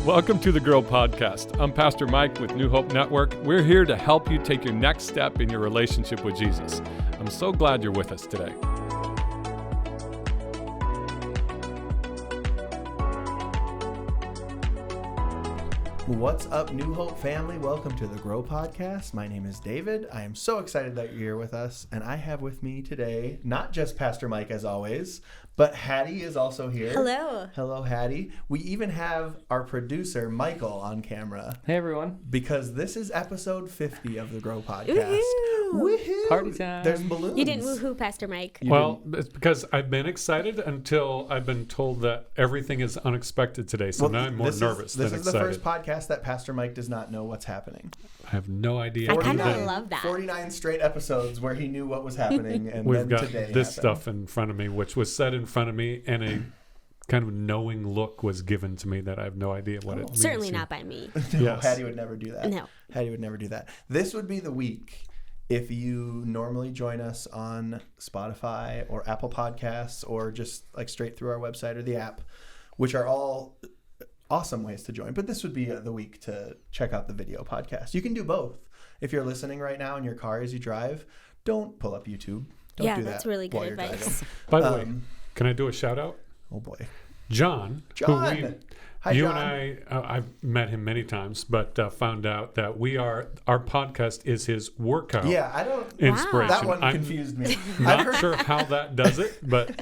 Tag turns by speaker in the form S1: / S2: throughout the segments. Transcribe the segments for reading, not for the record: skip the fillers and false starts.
S1: Welcome to the Grow Podcast. I'm Pastor Mike with New Hope Network. We're here to help you take your next step in your relationship with Jesus. I'm so glad you're with us today.
S2: What's up, New Hope family? Welcome to the Grow Podcast. My name is David. I am so excited that you're here with us, and I have with me today not just Pastor Mike as always, but Hattie is also here.
S3: Hello.
S2: Hello, Hattie. We even have our producer, Michael, on camera.
S4: Hey, everyone.
S2: Because this is episode 50 of the Grow Podcast.
S3: Woohoo!
S2: Woohoo!
S4: Party time.
S2: There's balloons.
S3: You didn't woohoo, Pastor Mike.
S1: It's because I've been excited until I've been told that everything is unexpected today. So now I'm more nervous than excited.
S2: This is the first podcast that Pastor Mike does not know what's happening.
S1: I have no idea.
S3: I kind of love that.
S2: 49 straight episodes where he knew what was happening, and
S1: We've
S2: then
S1: got
S2: today
S1: this
S2: happened.
S1: stuff in front of me, which was said in front of me, and a kind of knowing look was given to me that I have no idea what it means.
S3: Certainly not by me.
S2: No,
S1: Yes.
S2: Hattie would never do that.
S3: No.
S2: Hattie would never do that. This would be the week if you normally join us on Spotify or Apple Podcasts or just like straight through our website or the app, which are all awesome ways to join. But this would be the week to check out the video podcast. You can do both. If you're listening right now in your car as you drive, don't pull up YouTube. Don't
S3: Yeah,
S2: do
S3: that's
S2: that
S3: really good
S2: while you're
S3: advice.
S2: driving.
S1: By the way, can I do a shout out?
S2: Oh boy.
S1: John.
S2: John! Hi,
S1: you
S2: John.
S1: and I've met him many times, but found out that our podcast is his workout
S2: Yeah, I don't...
S1: inspiration.
S2: That one
S1: I'm
S2: confused me.
S1: not sure how that does it, but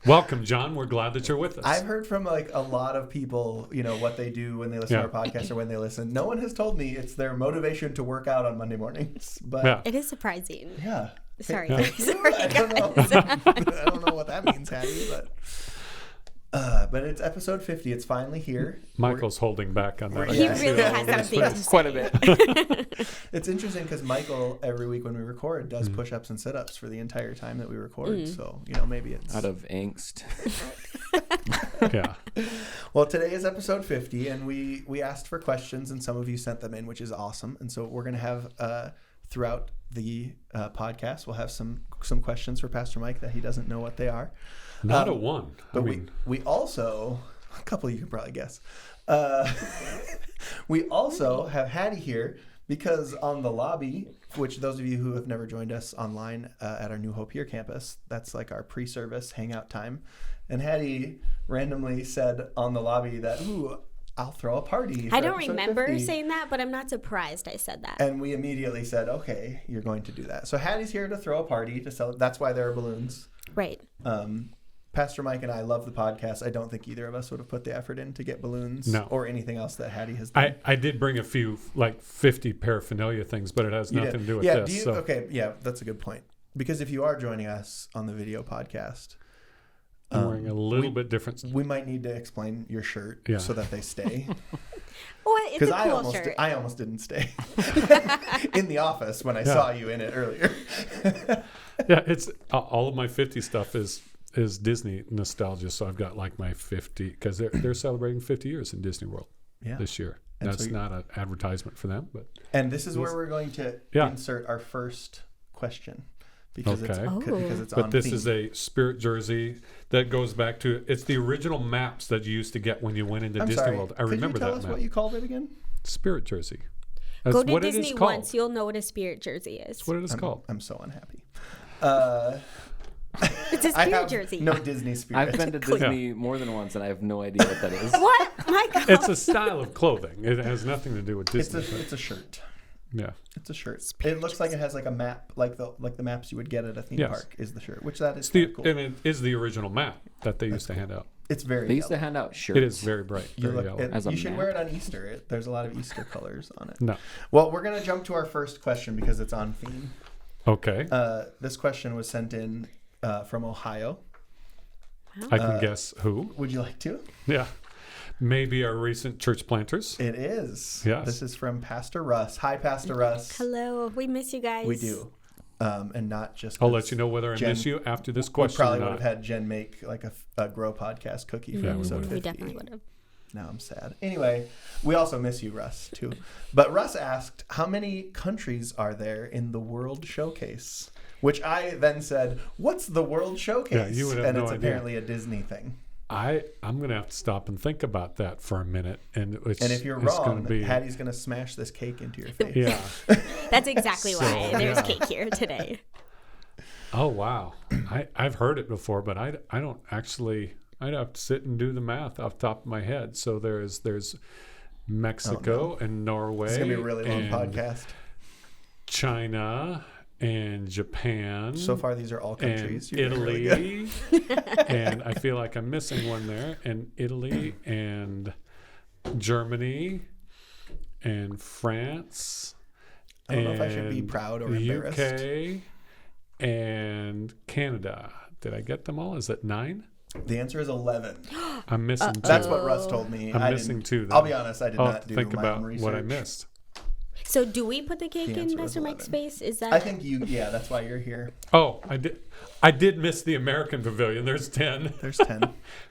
S1: welcome, John. We're glad that you're with us.
S2: I've heard from like a lot of people, you know, what they do when they listen to our podcast or when they listen. No one has told me it's their motivation to work out on Monday mornings. But
S1: Yeah.
S3: It is surprising.
S2: yeah.
S3: Sorry.
S1: Yeah.
S3: Sorry,
S2: I don't know.
S3: guys.
S2: I don't know what that means, Hattie, but it's episode 50. It's finally here.
S1: Michael's holding back on that.
S3: He
S2: Yeah.
S3: really has something to say.
S4: Quite a bit.
S2: It's interesting because Michael, every week when we record, does push-ups and sit-ups for the entire time that we record. So, you know, maybe it's...
S4: Out of angst.
S1: Yeah.
S2: Well, today is episode 50, and we asked for questions, and some of you sent them in, which is awesome. And so we're going to have, throughout the podcast, we'll have some questions for Pastor Mike that he doesn't know what they are.
S1: Not a one.
S2: But we also, a couple you can probably guess, we also have Hattie here because on the lobby, which those of you who have never joined us online at our New Hope Here campus, that's like our pre-service hangout time. And Hattie randomly said on the lobby that, ooh, I'll throw a party.
S3: I don't
S2: for episode
S3: remember
S2: 50.
S3: saying that, but I'm not surprised I said that.
S2: And we immediately said, okay, you're going to do that. So Hattie's here to throw a party to sell. That's why there are balloons.
S3: Right.
S2: Pastor Mike and I love the podcast. I don't think either of us would have put the effort in to get balloons or anything else that Hattie has done.
S1: I did bring a few, like 50 paraphernalia things, but it has nothing to do with this.
S2: Okay, yeah, that's a good point. Because if you are joining us on the video podcast,
S1: I'm wearing a little bit different.
S2: we might need to explain your shirt so that they stay.
S3: Well, it's a cool shirt.
S2: I almost didn't stay in the office when I saw you in it earlier.
S1: Yeah, it's all of my 50 stuff is Disney nostalgia. So I've got like my 50 because they're celebrating 50 years in Disney World this year.
S2: And
S1: That's
S2: so
S1: not an advertisement for them, but
S2: this is where we're going to insert our first question because it's
S1: but
S2: on
S1: this
S2: theme.
S1: is a spirit jersey that goes back to it's the original maps that you used to get when you went into Disney World. I remember
S2: Could you tell
S1: that
S2: us
S1: map.
S2: what you called it again?
S1: Spirit jersey. That's
S3: Go to
S1: what it
S3: Disney
S1: is called.
S3: once, you'll know what a spirit jersey is.
S1: That's what it is called.
S2: I'm so unhappy.
S3: It's a
S2: I
S3: spirit
S2: have
S3: jersey.
S2: no Disney spirit.
S4: I've been to Disney more than once, and I have no idea what that is.
S3: What? Michael?
S1: It's a style of clothing. It has nothing to do with Disney.
S2: It's a shirt.
S1: Yeah.
S2: It's a shirt. It looks like it has like a map, like the maps you would get at a theme park is the shirt, which that is cool.
S1: And it is the original map that they used to hand out.
S2: It's very
S4: They used to
S2: yellow.
S4: hand out shirts.
S1: It is very bright, very yellow.
S2: You should wear it on Easter. There's a lot of Easter colors on it.
S1: No.
S2: Well, we're going to jump to our first question because it's on theme.
S1: Okay.
S2: This question was sent in from Ohio.
S1: I can guess who.
S2: Would you like to?
S1: Yeah. Maybe our recent church planters.
S2: It is.
S1: Yes.
S2: This is from Pastor Russ. Hi, Pastor Russ.
S3: Hello. We miss you guys.
S2: We do. And not just...
S1: I'll let you know whether I miss you after this question
S2: We probably
S1: or
S2: would
S1: not.
S2: have had Jen make like a Grow Podcast cookie for episode 50.
S3: We definitely would have.
S2: Now I'm sad. Anyway, we also miss you, Russ, too. But Russ asked, how many countries are there in the World Showcase? Which I then said, what's the World Showcase?
S1: Yeah, you would have
S2: and
S1: no
S2: it's
S1: idea.
S2: apparently a Disney thing.
S1: I'm gonna have to stop and think about that for a minute. And
S2: if you're
S1: it's
S2: wrong,
S1: gonna be,
S2: Hattie's going to smash this cake into your face.
S1: yeah.
S3: That's exactly why there's
S1: yeah.
S3: cake here today.
S1: Oh wow, I've heard it before, but I don't actually. I'd have to sit and do the math off the top of my head. So there's Mexico and Norway.
S2: It's going to be a really long
S1: and
S2: podcast.
S1: China and Japan.
S2: So far, these are all countries.
S1: And
S2: You're doing really
S1: Italy.
S2: good.
S1: And I feel like I'm missing one there. And Italy and Germany and France.
S2: I don't know if I should be proud or embarrassed.
S1: UK and Canada. Did I get them all? Is it 9?
S2: The answer is 11.
S1: I'm missing 2.
S2: That's what Russ told me.
S1: I'm
S2: I
S1: missing
S2: didn't-
S1: 2. Then.
S2: I'll be honest, I did
S1: I'll
S2: not do
S1: think
S2: my
S1: about
S2: own research.
S1: what I missed.
S3: So do we put the cake
S2: The
S3: in
S2: answer was
S3: Pastor Mike's
S2: 11.
S3: face? Is that?
S2: I think yeah, that's why you're here.
S1: Oh, I did miss the American Pavilion. There's 10.
S2: There's 10.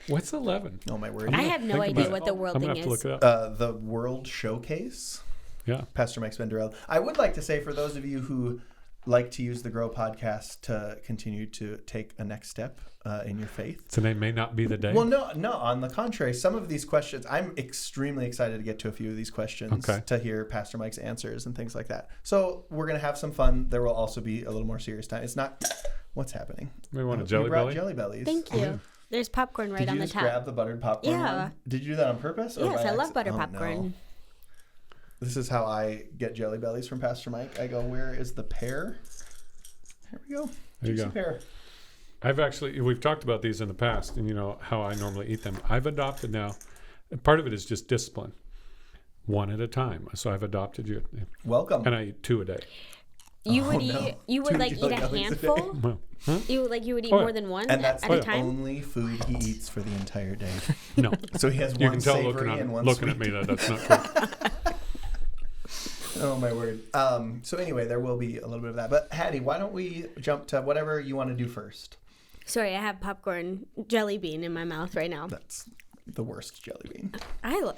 S1: What's 11?
S2: Oh, my word.
S3: I have no
S1: think
S3: idea
S1: about
S3: what
S1: it.
S3: the world
S1: I'm gonna
S3: thing
S1: have to
S3: is.
S1: look it up.
S2: The World Showcase.
S1: Yeah.
S2: Pastor Mike Spenderell. I would like to say, for those of you who like to use the Grow podcast to continue to take a next step in your faith.
S1: Today may not be the day.
S2: Well, no. On the contrary, some of these questions, I'm extremely excited to get to a few of these questions to hear Pastor Mike's answers and things like that. So we're going to have some fun. There will also be a little more serious time. It's not what's happening.
S1: We want a
S2: We
S1: Jelly
S2: brought
S1: Belly?
S2: Jelly Bellies.
S3: Thank you. There's popcorn right
S2: Did
S3: on
S2: you
S3: the
S2: just
S3: top.
S2: grab the buttered popcorn?
S3: Yeah.
S2: one? Did you do that on purpose? Or
S3: Yes,
S2: by
S3: I love
S2: accident?
S3: butter
S2: Oh,
S3: popcorn.
S2: no. This is how I get Jelly Bellies from Pastor Mike. I go, where is the pear? There we go.
S1: There you
S2: Juicy
S1: go.
S2: pear.
S1: We've talked about these in the past, and you know how I normally eat them. I've adopted now. Part of it is just discipline, one at a time. So I've adopted you,
S2: Welcome.
S1: and I eat 2 a day.
S3: You
S2: Oh,
S3: would
S2: no.
S3: eat. You would
S2: 2
S3: like eat
S2: Jelly
S3: a
S2: Bellies a day.
S3: handful.
S1: Well, huh?
S3: You would eat
S1: Oh, yeah.
S3: more than one
S2: And that's
S3: at
S2: the
S3: a time.
S2: only food he eats for the entire day.
S1: No,
S2: So he has
S1: you
S2: one
S1: can tell
S2: savory and one
S1: looking
S2: sweet.
S1: at me that that's not true.
S2: Oh, my word. So anyway, there will be a little bit of that. But Hattie, why don't we jump to whatever you want to do first?
S3: Sorry, I have popcorn jelly bean in my mouth right now.
S2: That's the worst jelly bean.
S3: I love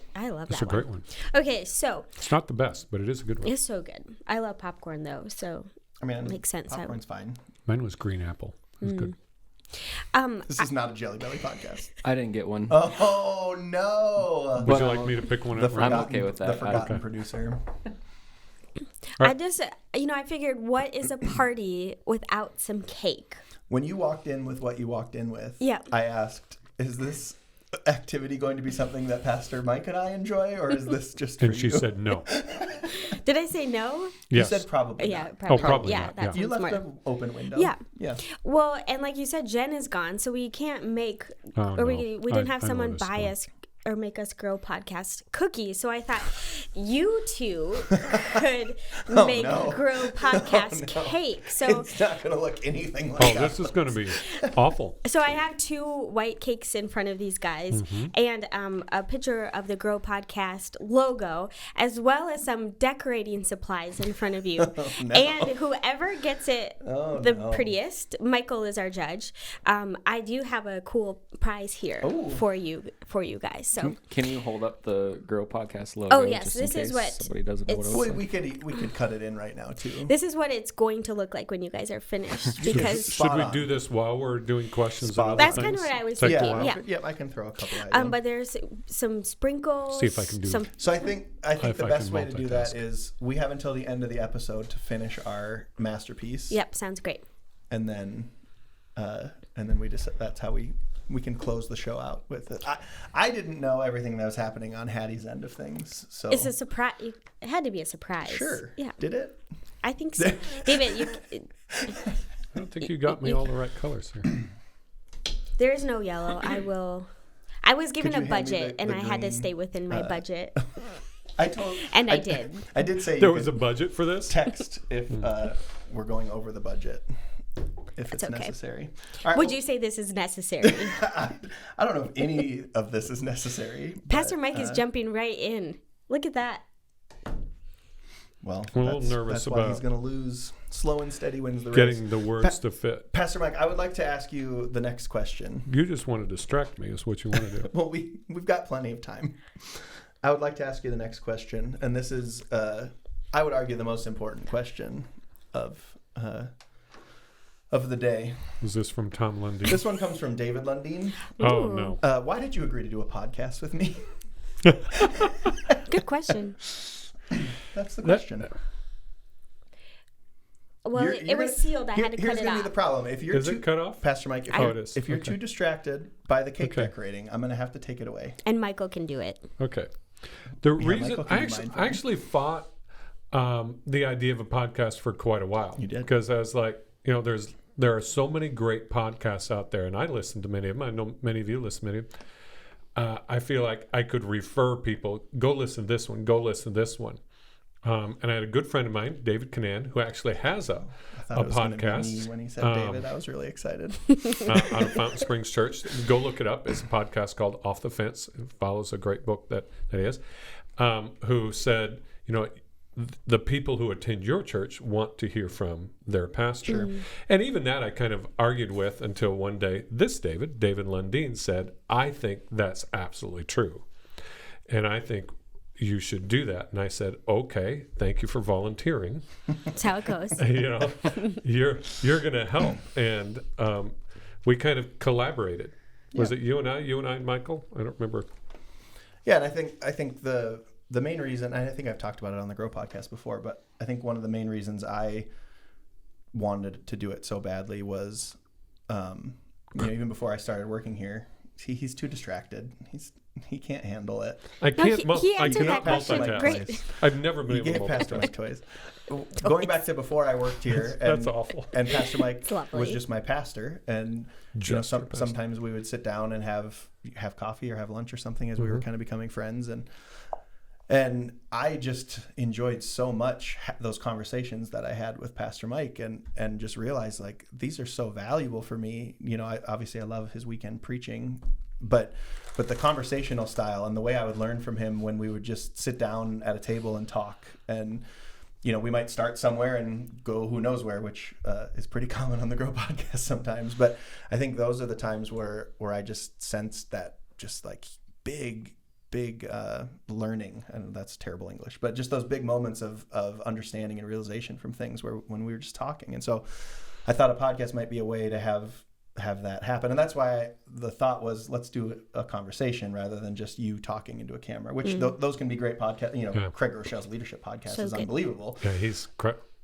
S1: It's
S3: that
S1: a great one.
S3: Okay, so
S1: It's not the best, but it is a good one.
S3: it's so good. I love popcorn though, so
S2: I mean,
S3: Makes sense.
S2: Popcorn's fine.
S1: Mine was green apple. It was good.
S2: This is not a Jelly Belly podcast.
S4: I didn't get one.
S2: Oh, no.
S1: Would you
S4: Well,
S1: like me to pick one
S2: The
S1: at
S2: forgotten,
S1: random?
S4: okay with that.
S2: The forgotten
S1: Okay.
S2: producer.
S3: I just I figured, what is a party without some cake?
S2: When you walked in with what you walked in with,
S3: Yeah.
S2: I asked, is this activity going to be something that Pastor Mike and I enjoy, or is this just for
S1: And she
S2: you?
S1: said no.
S3: Did I say no?
S2: You
S1: Yes.
S2: said probably
S3: Yeah,
S2: not.
S3: probably.
S1: probably
S3: yeah,
S1: not,
S3: that
S1: yeah.
S3: sounds
S2: You left
S3: smart.
S2: an open window.
S3: Yeah.
S2: Yeah.
S3: Well, and like you said, Jen is gone, so we can't make,
S1: Oh,
S3: or
S1: no.
S3: we didn't have
S1: I know
S3: someone
S1: this
S3: buy
S1: one.
S3: us or make us grow podcast cookies. So I thought you two could
S2: Oh,
S3: make
S2: no.
S3: grow podcast
S2: Oh, no.
S3: cake. So
S2: It's not going to look anything like
S1: Oh,
S2: that.
S1: this is going to be awful.
S3: So I have 2 white cakes in front of these guys, and a picture of the Grow Podcast logo, as well as some decorating supplies in front of you.
S2: no.
S3: And whoever gets it the
S2: no.
S3: prettiest, Michael is our judge. I do have a cool prize here
S2: Oh.
S3: for you guys. So
S4: Can you hold up the Girl Podcast logo?
S3: Oh, yes,
S4: just in
S3: this is
S4: case
S3: what
S4: somebody doesn't know what it
S3: it's-
S4: looks
S2: We
S4: like.
S2: could cut it in right now, too.
S3: this is what it's going to look like when you guys are finished, because
S2: Spot
S1: Should we
S2: on.
S1: do this while we're doing questions?
S2: Spot
S1: and
S2: on.
S1: other
S3: That's
S1: things?
S3: kinda what I was
S1: Take a
S3: thinking,
S1: while?
S3: yeah.
S2: Yeah, I can throw a couple items.
S3: but there's some sprinkles.
S1: See if I can do
S3: some.
S2: So I think
S1: If
S2: the
S1: I
S2: best
S1: can
S2: way to do that
S1: multitask.
S2: is we have until the end of the episode to finish our masterpiece.
S3: Yep, sounds great.
S2: And then we just that's how we can close the show out with it. I didn't know everything that was happening on Hattie's end of things. So
S3: It's a surprise. It had to be a surprise.
S2: sure.
S3: Yeah,
S2: Did it?
S3: I think so. David,
S1: I don't think you got me all the right colors here.
S3: there is no yellow. I was given
S2: Could
S3: a
S2: you hand me
S3: budget,
S2: the
S3: and I had to
S2: green,
S3: stay within my budget.
S2: And
S3: I did.
S2: I did say
S1: There
S2: you
S1: was a
S2: could
S1: budget for this?
S2: text if we're going over the budget, if it's
S3: okay.
S2: necessary. All right,
S3: Would
S2: well,
S3: you say this is necessary?
S2: I don't know if any of this is necessary.
S3: Pastor
S2: but,
S3: Mike is jumping right in. Look at that.
S2: Well,
S1: I'm a little
S2: that's
S1: nervous
S2: why
S1: about
S2: he's going to lose. Slow and steady wins the race.
S1: Getting the words to fit.
S2: Pastor Mike, I would like to ask you the next question.
S1: You just want to distract me is what you want to do.
S2: Well, we've got plenty of time. I would like to ask you the next question, and this is, I would argue, the most important question of of the day.
S1: Was this from Tom Lundy?
S2: This one comes from David Lundeen.
S1: Oh,
S3: Ooh.
S1: no.
S2: Why did you agree to do a podcast with me?
S3: Good question.
S2: That's the question.
S3: Well, it was sealed. I had to cut
S2: Here's
S3: it
S2: going to be
S3: off.
S2: the problem. If you're
S1: Is it cut off?
S2: Pastor Mike,
S1: Oh, it is.
S2: if you're
S1: Okay.
S2: too distracted by the cake
S1: Okay.
S2: decorating, I'm going to have to take it away.
S3: And Michael can do it.
S1: Okay. The reason
S2: Michael can
S1: I
S2: do mine for
S1: I
S2: me.
S1: actually fought the idea of a podcast for quite a while.
S2: You did?
S1: Because I was like, there are so many great podcasts out there, and I listen to many of them. I know many of you listen to many of them. I feel like I could refer people, go listen to this one, go listen to this one. And I had a good friend of mine, David Canan, who actually has a
S2: I thought it was going to be
S1: podcast.
S2: me when he said David. I was really excited.
S1: Out of Fountain Springs Church. Go look it up. It's a podcast called Off the Fence. It follows a great book that he has, who said, the people who attend your church want to hear from their pastor. And even that I kind of argued with until one day this David Lundeen, said, I think that's absolutely true. And I think you should do that. And I said, okay, thank you for volunteering.
S3: That's how it goes.
S1: You're going to help. And we kind of collaborated. Was it you and I, Michael? I don't remember.
S2: Yeah, and I think the main reason, and I think I've talked about it on the Grow podcast before, but I think one of the main reasons I wanted to do it so badly was, even before I started working here, he's too distracted. He can't handle it.
S1: I can't.
S3: he answered
S1: cannot
S3: that question
S1: multitask.
S3: great.
S1: I've never been
S2: You
S1: able
S2: gave
S1: to
S2: Pastor
S1: multitask.
S2: Mike toys. Going back to before I worked here, and,
S1: That's awful.
S2: and Pastor Mike
S3: It's lovely.
S2: was just my pastor, and
S1: Just your pastor.
S2: sometimes we would sit down and have coffee or have lunch or something as we were kind of becoming friends, and I just enjoyed so much those conversations that I had with Pastor Mike, and just realized like these are so valuable for me. Obviously I love his weekend preaching, but the conversational style and the way I would learn from him when we would just sit down at a table and talk, and we might start somewhere and go who knows where, which is pretty common on the Grow podcast sometimes. But I think those are the times where I just sensed that just like big learning, and that's terrible English, but just those big moments of understanding and realization from things when we were just talking. And so I thought a podcast might be a way to have that happen. And that's why the thought was, let's do a conversation rather than just you talking into a camera, which those can be great podcasts.
S1: Yeah.
S2: Craig Rochelle's leadership podcast
S3: So
S2: is
S3: good.
S2: unbelievable.
S1: Yeah, he's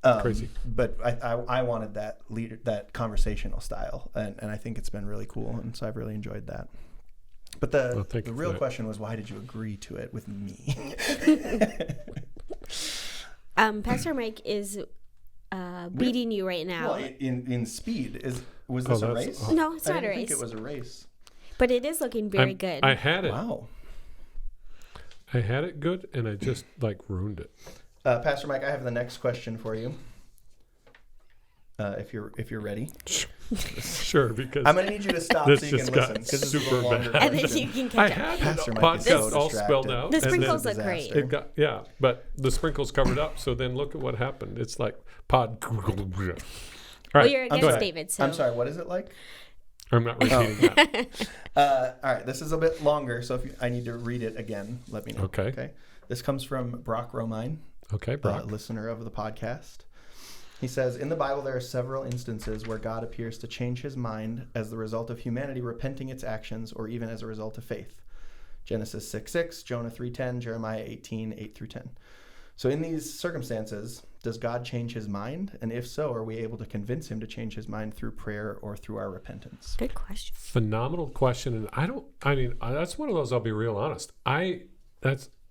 S1: crazy.
S2: But I wanted that conversational style, and I think it's been really cool, and so I've really enjoyed that. But the
S1: thank you for
S2: real
S1: that.
S2: question was, why did you agree to it with me?
S3: Pastor Mike is beating you right now.
S2: Well, in speed, was this a
S1: that's
S2: race?
S1: awesome.
S3: No, it's
S2: I
S3: not a
S2: didn't think
S3: race.
S2: it was a race.
S3: But it is looking very good.
S1: I had it.
S2: Wow.
S1: I had it good, and I just ruined it.
S2: Pastor Mike, I have the next question for you. If you're ready,
S1: Sure, because
S2: I'm gonna need you to stop
S1: This
S2: so you
S1: just
S2: can
S1: got
S2: listen, because this is a
S1: super
S2: longer
S1: bad.
S3: and then
S2: question.
S3: you can
S1: I
S3: catch up.
S1: had
S2: Pastor
S1: the
S2: Mike is
S1: podcast
S2: so
S1: all spelled
S2: distracted.
S1: out.
S3: The
S1: and then
S3: sprinkles look great.
S2: disaster.
S1: It got but the sprinkles covered up. So then look at what happened. It's like pod. All right,
S3: Well, you're
S2: I'm
S3: against
S2: sorry.
S3: David, so
S2: I'm sorry. What is it like?
S1: I'm not repeating that.
S2: All right, this is a bit longer, so if I need to read it again, let me know.
S1: Okay.
S2: This comes from Brock Romine,
S1: Okay, Brock.
S2: listener of the podcast. He says, in the Bible, there are several instances where God appears to change his mind as the result of humanity repenting its actions, or even as a result of faith. Genesis 6:6, Jonah 3:10, Jeremiah 18:8-10. So in these circumstances, does God change his mind? And if so, are we able to convince him to change his mind through prayer or through our repentance?
S3: good question.
S1: Phenomenal question, and that's one of those. I'll be real honest. I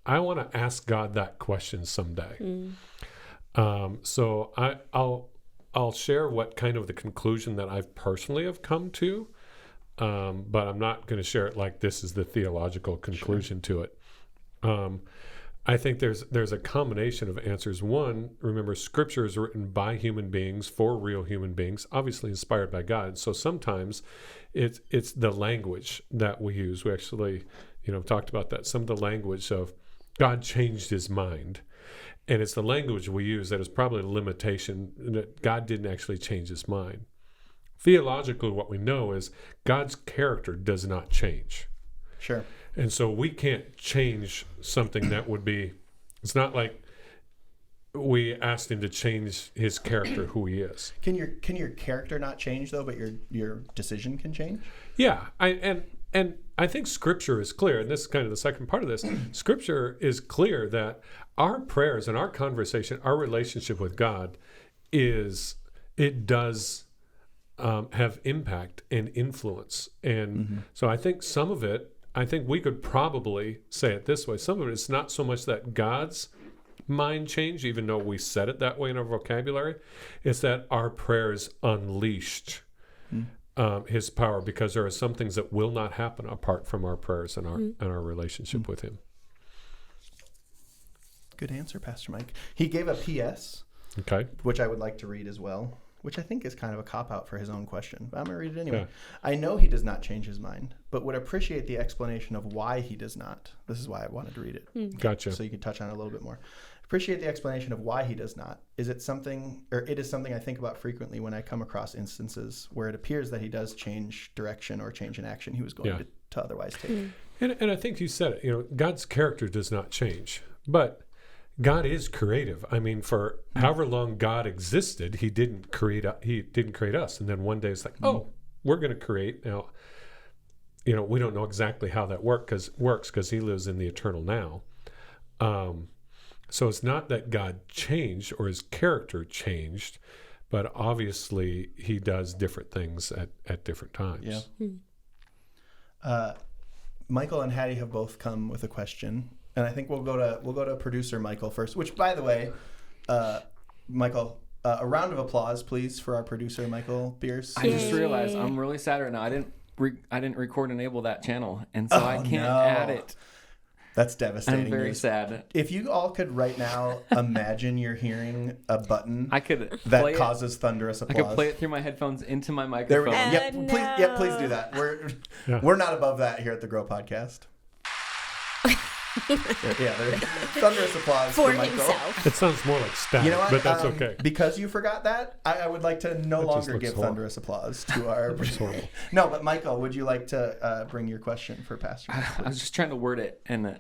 S1: want to ask God that question someday. So I'll share what kind of the conclusion that I've personally have come to, but I'm not going to share it like this is the theological conclusion to it. I think there's a combination of answers. One, remember, Scripture is written by human beings for real human beings, obviously inspired by God. So sometimes it's the language that we use. We actually, talked about that. Some of the language of God changed his mind. And it's the language we use that is probably a limitation, that God didn't actually change his mind. Theologically, what we know is God's character does not change.
S2: Sure.
S1: And so we can't change something that would be, it's not like we asked him to change his character, who he is.
S2: Can your character not change though, but your decision can change?
S1: Yeah, and I think Scripture is clear, and this is kind of the second part of this. Scripture is clear that our prayers and our conversation, our relationship with God, does have impact and influence. And so I think some of it, I think we could probably say it this way. Some of it is not so much that God's mind changed, even though we said it that way in our vocabulary. It's that our prayers unleashed his power, because there are some things that will not happen apart from our prayers and our relationship with him.
S2: Good answer, Pastor Mike. He gave a PS,
S1: Okay.
S2: which I would like to read as well, which I think is kind of a cop-out for his own question, but I'm going to read it anyway.
S1: Yeah.
S2: I know he does not change his mind, but would appreciate the explanation of why he does not. This is why I wanted to read it.
S1: Gotcha.
S2: So you can touch on it a little bit more. Appreciate the explanation of why he does not. It is something I think about frequently when I come across instances where it appears that he does change direction or change an action he was going to otherwise take.
S1: And I think you said it, God's character does not change, but God is creative. I mean, for however long God existed, he didn't create us. And then one day it's like, oh, we're going to create. Now, we don't know exactly how that works because he lives in the eternal now. So it's not that God changed or his character changed, but obviously he does different things at different times.
S2: Yeah. Michael and Hattie have both come with a question, and I think we'll go to producer Michael first. Which, by the way, Michael, a round of applause, please, for our producer Michael Bierce.
S4: I just realized I'm really sad right now. I didn't record enable that channel, and so I can't add it.
S2: That's devastating.
S4: I'm very
S2: news.
S4: sad.
S2: If you all could right now imagine you're hearing a button
S4: I could
S2: that causes thunderous
S4: I
S2: applause.
S4: could play it through my headphones into my
S2: There we
S4: microphone.
S2: go. Please do that. We're not above that here at the Grow Podcast. There's thunderous applause for Michael.
S3: himself.
S1: It sounds more like static,
S2: You know what?
S1: but that's okay.
S2: Because you forgot that, I would like to no
S1: That just
S2: longer
S1: looks
S2: give
S1: horrible.
S2: thunderous applause to our.
S1: It's horrible.
S2: No, but Michael, would you like to bring your question for Pastor?
S4: I was just trying to word it, and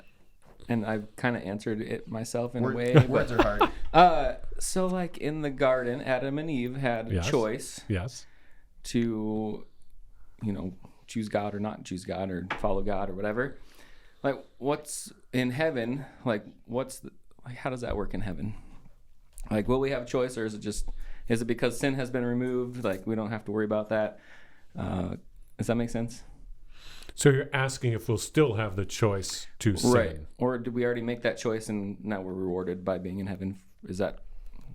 S4: I kind of answered it myself in a way.
S2: Words are hard.
S4: So like in the garden, Adam and Eve had a choice
S1: Yes.
S4: to, choose God or not choose God or follow God or whatever. Like what's in heaven? Like how does that work in heaven? Like will we have a choice, or is it because sin has been removed? Like we don't have to worry about that. Does that make sense?
S1: So you're asking if we'll still have the choice to sin.
S4: Right. Or did we already make that choice and now we're rewarded by being in heaven? Is that...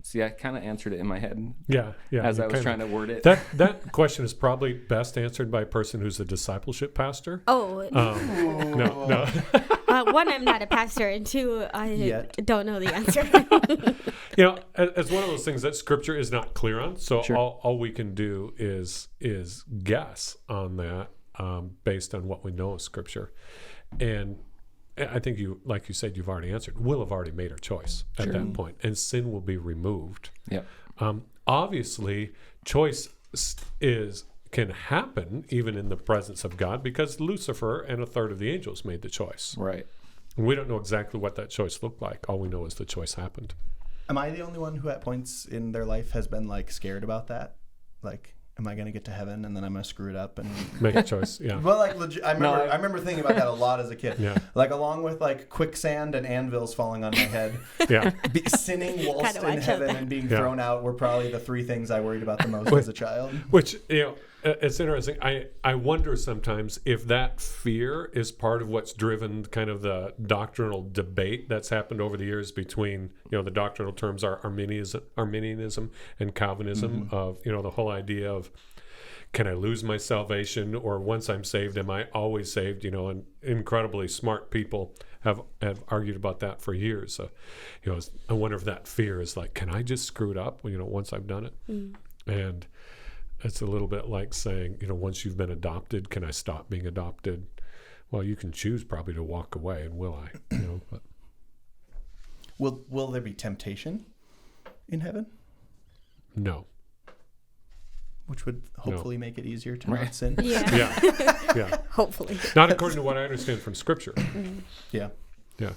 S4: See, I kind of answered it in my head.
S1: Yeah.
S4: As I was trying to word it.
S1: That question is probably best answered by a person who's a discipleship pastor.
S3: Oh.
S1: No.
S3: One, I'm not a pastor, and two, I don't know the answer.
S1: It's one of those things that Scripture is not clear on. So
S4: Sure.
S1: all we can do is guess on that. Based on what we know of Scripture. And I think like you said, you've already answered. We'll have already made our choice at that point, and sin will be removed.
S4: Yep.
S1: Obviously, choice can happen even in the presence of God, because Lucifer and a third of the angels made the choice.
S4: Right.
S1: And we don't know exactly what that choice looked like. All we know is the choice happened.
S2: Am I the only one who at points in their life has been like scared about that? Like, am I going to get to heaven and then I'm going to screw it up and
S1: Make a choice, yeah.
S2: Well, like legit, I remember thinking about that a lot as a kid.
S1: Yeah.
S2: Like along with like quicksand and anvils falling on my head.
S1: Yeah.
S2: Sinning whilst
S3: Gotta
S2: in
S3: watch
S2: heaven
S3: out.
S2: and being thrown out were probably the three things I worried about the most as a child.
S1: Which, it's interesting. I wonder sometimes if that fear is part of what's driven kind of the doctrinal debate that's happened over the years between, the doctrinal terms are Arminianism and Calvinism, of, the whole idea of, can I lose my salvation, or once I'm saved, am I always saved? And incredibly smart people have argued about that for years. So, I wonder if that fear is like, can I just screw it up, once I've done it? And it's a little bit like saying, once you've been adopted, can I stop being adopted? Well, you can choose probably to walk away, and will I? But
S2: Will there be temptation in heaven?
S1: no.
S2: Which would hopefully make it easier to not sin.
S1: Yeah.
S3: Hopefully.
S1: Not according to what I understand from Scripture.
S2: Yeah.
S1: Yeah.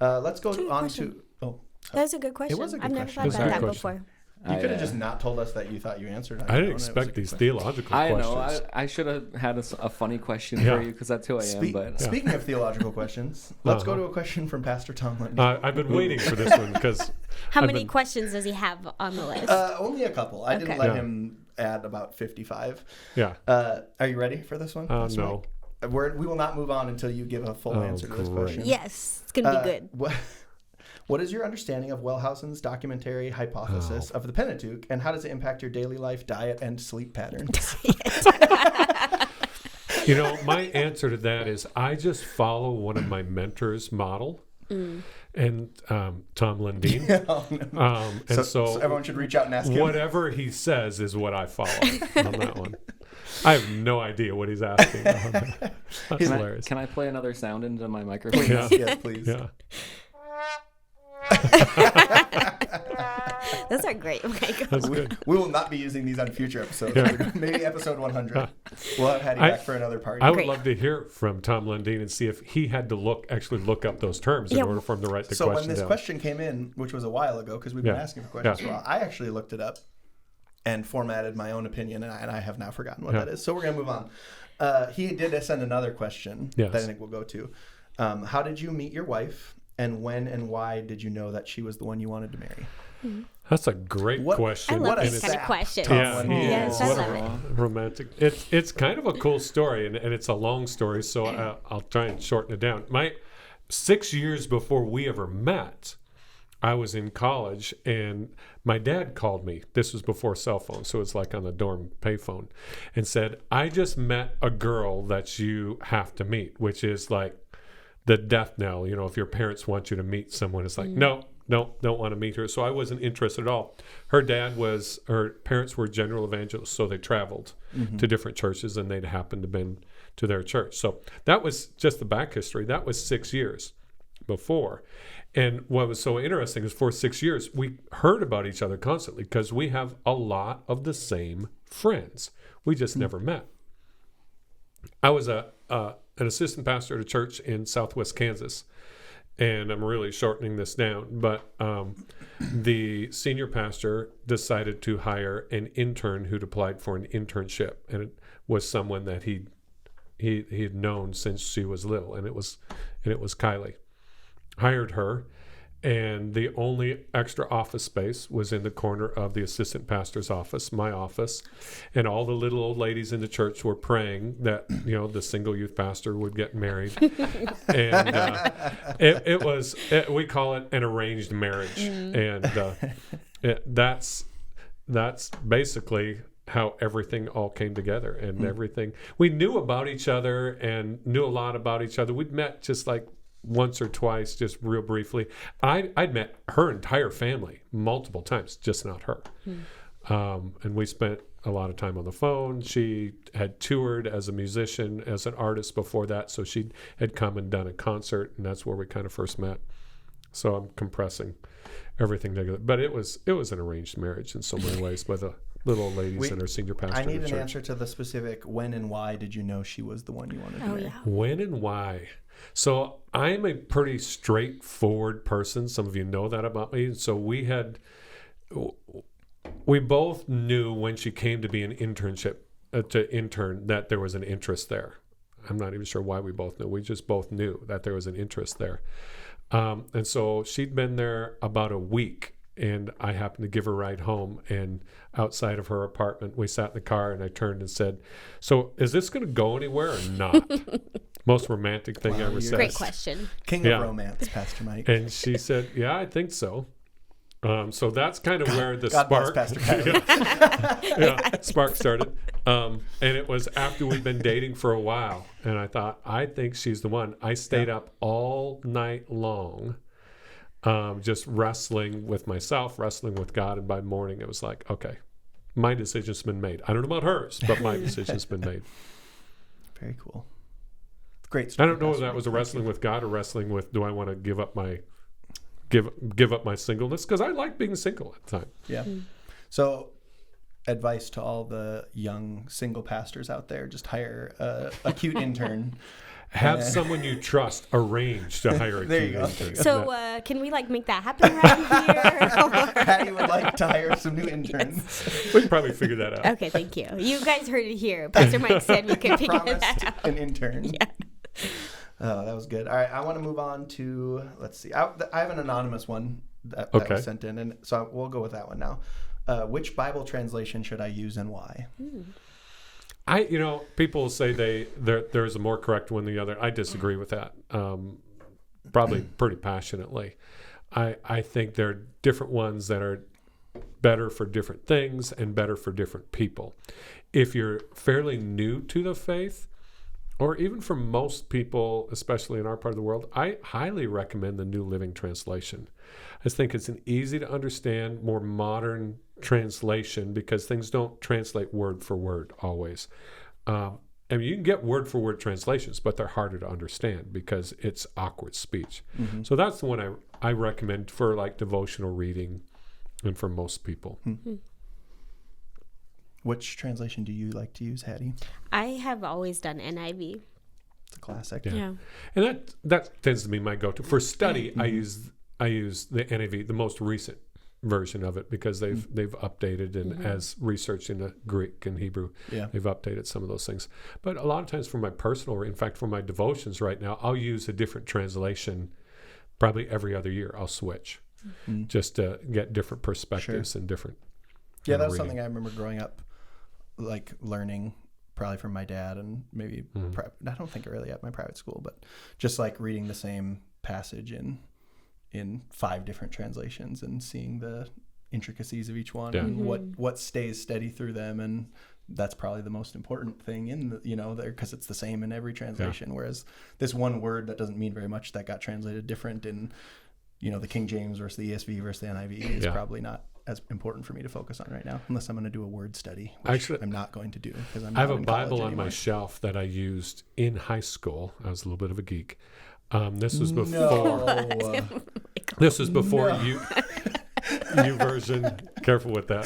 S2: Let's go on to... Oh,
S3: That's a good question.
S2: was a good
S3: I've never
S2: question.
S3: thought
S1: It was a
S3: about
S1: good
S3: that
S1: question.
S3: before.
S2: You could have just not told us that you thought you answered on
S1: I
S2: your
S1: didn't
S2: own. It was a
S1: expect
S2: good
S1: these
S2: question.
S1: theological
S4: I
S1: questions.
S4: know. I should have had a funny question
S1: Yeah.
S4: for you because that's who I am. But
S2: Speaking of theological questions, let's go to a question from Pastor Tom Lundy.
S1: I've been waiting for this one because
S3: How
S1: I've
S3: many
S1: been-
S3: questions does he have on the list?
S2: Only a couple. I didn't
S3: Okay.
S2: let
S1: Yeah.
S2: him add about 55.
S1: yeah.
S2: Are you ready for this one? Pastor
S1: No.
S2: Mike? We will not move on until you give a full answer to this
S1: great.
S2: question.
S3: Yes, it's going to be good.
S2: What is your understanding of Wellhausen's documentary hypothesis of the Pentateuch, and how does it impact your daily life, diet, and sleep patterns?
S1: You know, my answer to that is I just follow one of my mentors' model, and Tom Lundeen.
S2: Oh, no.
S1: And
S2: so everyone should reach out and ask him.
S1: whatever he says is what I follow on that one. I have no idea what he's asking. That's hilarious.
S4: can I play another sound into my microphone?
S1: Yeah.
S2: Yes, please.
S1: Yeah.
S3: Those are great, Michael.
S1: That's good.
S2: We will not be using these on future episodes.
S1: Yeah.
S2: Maybe episode 100. We'll have Hattie back for another party.
S1: I would
S3: Great.
S1: love to hear from Tom Lundeen and see if he had to actually look up those terms in
S3: Yeah.
S1: order for him to write the
S2: So
S1: question
S2: when this
S1: down.
S2: question came in, which was a while ago, because we've been
S1: Yeah.
S2: asking for questions
S1: Yeah.
S2: for a while, I actually looked it up and formatted my own opinion, and I have now forgotten what
S1: Yeah.
S2: that is. So we're going to move on. He did send another question
S1: Yes.
S2: that I think we'll go to. How did you meet your wife, and when and why did you know that she was the one you wanted to marry?
S1: That's a great
S2: What-
S1: question.
S3: I love
S1: and
S3: these
S1: it's-
S3: kind of questions.
S1: Yeah, he
S3: Yes,
S1: is.
S3: I
S1: What
S3: love
S1: a
S3: it.
S1: romantic. It's kind of a cool story, and it's a long story, so I'll try and shorten it down. 6 years before we ever met, I was in college, and my dad called me. This was before cell phones, so it's like on the dorm payphone, and said, "I just met a girl that you have to meet," which is like the death knell. You know, if your parents want you to meet someone, it's like, no, don't want to meet her. So I wasn't interested at all. Her parents were general evangelists, so they traveled to different churches, and they'd happened to been to their church. So that was just the back history. That was 6 years before. And what was so interesting is for 6 years, we heard about each other constantly because we have a lot of the same friends. We just never met. I was an assistant pastor at a church in southwest Kansas, and I'm really shortening this down, but the senior pastor decided to hire an intern who'd applied for an internship, and it was someone that he had known since she was little, and it was Kylie. Hired her, and the only extra office space was in the corner of the assistant pastor's office, my office, and all the little old ladies in the church were praying that the single youth pastor would get married, and we call it an arranged marriage, and that's basically how everything all came together, and everything we knew about each other and knew a lot about each other. We'd met just like once or twice, just real briefly. I'd met her entire family multiple times, just not her. And we spent a lot of time on the phone. She had toured as a musician, as an artist before that, so she had come and done a concert, and that's where we kind of first met. So I'm compressing everything together. But it was an arranged marriage in so many ways by the little old ladies and her senior pastor.
S2: I need
S1: in the
S2: an
S1: church.
S2: answer to the specific when and why did you know she was the one you wanted to marry?
S3: Yeah.
S1: When and why? So I'm a pretty straightforward person. Some of you know that about me. So we both knew when she came to be an internship, to intern, that there was an interest there. I'm not even sure why we both knew. We just both knew that there was an interest there. And so she'd been there about a week, and I happened to give her a ride home, and outside of her apartment, we sat in the car, and I turned and said, "So is this going to go anywhere or not?" Most romantic thing I ever said.
S3: Great question.
S2: King of romance, Pastor Mike.
S1: And she said, "Yeah, I think so." So that's kind of where the
S2: God bless
S1: spark,
S2: Pastor Kylie.
S1: spark started. And it was after we'd been dating for a while, and I thought, I think she's the one. I stayed up all night long, just wrestling with myself, wrestling with God, and by morning it was like, okay, my decision's been made. I don't know about hers, but my decision's been made.
S2: Very cool. Great
S1: I
S2: story,
S1: don't know if
S2: Pastor
S1: that
S2: Mike.
S1: was a
S2: Thank
S1: wrestling
S2: you.
S1: with God or wrestling with, do I want to give up my singleness, because I like being single at the time.
S2: Yeah. So, advice to all the young single pastors out there: just hire a cute intern.
S1: Have someone you trust arrange to hire a
S2: There you
S1: new
S2: go.
S1: intern.
S3: So can we like make that happen around here?
S2: Hattie would like to hire some new interns.
S1: We can probably figure that out.
S3: Okay, thank you. You guys heard it here. Pastor Mike said we could figure
S2: Promised
S3: that out.
S2: an intern.
S3: Yeah.
S2: Oh, that was good. All right, I want to move on to, let's see. I have an anonymous one that was sent in, and so we'll go with that one now. Which Bible translation should I use and why?
S1: People say there's a more correct one than the other. I disagree with that. Probably pretty passionately. I think there are different ones that are better for different things and better for different people. If you're fairly new to the faith, or even for most people, especially in our part of the world, I highly recommend the New Living Translation. I just think it's an easy to understand, more modern translation because things don't translate word for word always. You can get word for word translations, but they're harder to understand because it's awkward speech. Mm-hmm. So that's the one I recommend for like devotional reading and for most people.
S2: Mm-hmm. Which translation do you like to use, Hattie?
S3: I have always done NIV.
S2: It's a classic.
S3: Yeah.
S1: And that tends to be my go-to. For study, I use the NIV, the most recent version of it, because they've updated, and as research into Greek and Hebrew, they've updated some of those things. But a lot of times for my personal, in fact, for my devotions right now, I'll use a different translation probably every other year. I'll switch just to get different perspectives and different
S2: Yeah, that's
S1: reading.
S2: something I remember growing up, like learning probably from my dad and maybe, I don't think really at my private school, but just like reading the same passage in 5 different translations and seeing the intricacies of each one and what stays steady through them. And that's probably the most important thing in the, there, because it's the same in every translation. Whereas this one word that doesn't mean very much that got translated different in, the King James versus the ESV versus the NIV is probably not as important for me to focus on right now, unless I'm going to do a word study, which actually, I'm not going to do because I
S1: have a Bible on my shelf that I used in high school. I was a little bit of a geek. This was before. This was before YouVersion. Careful with that.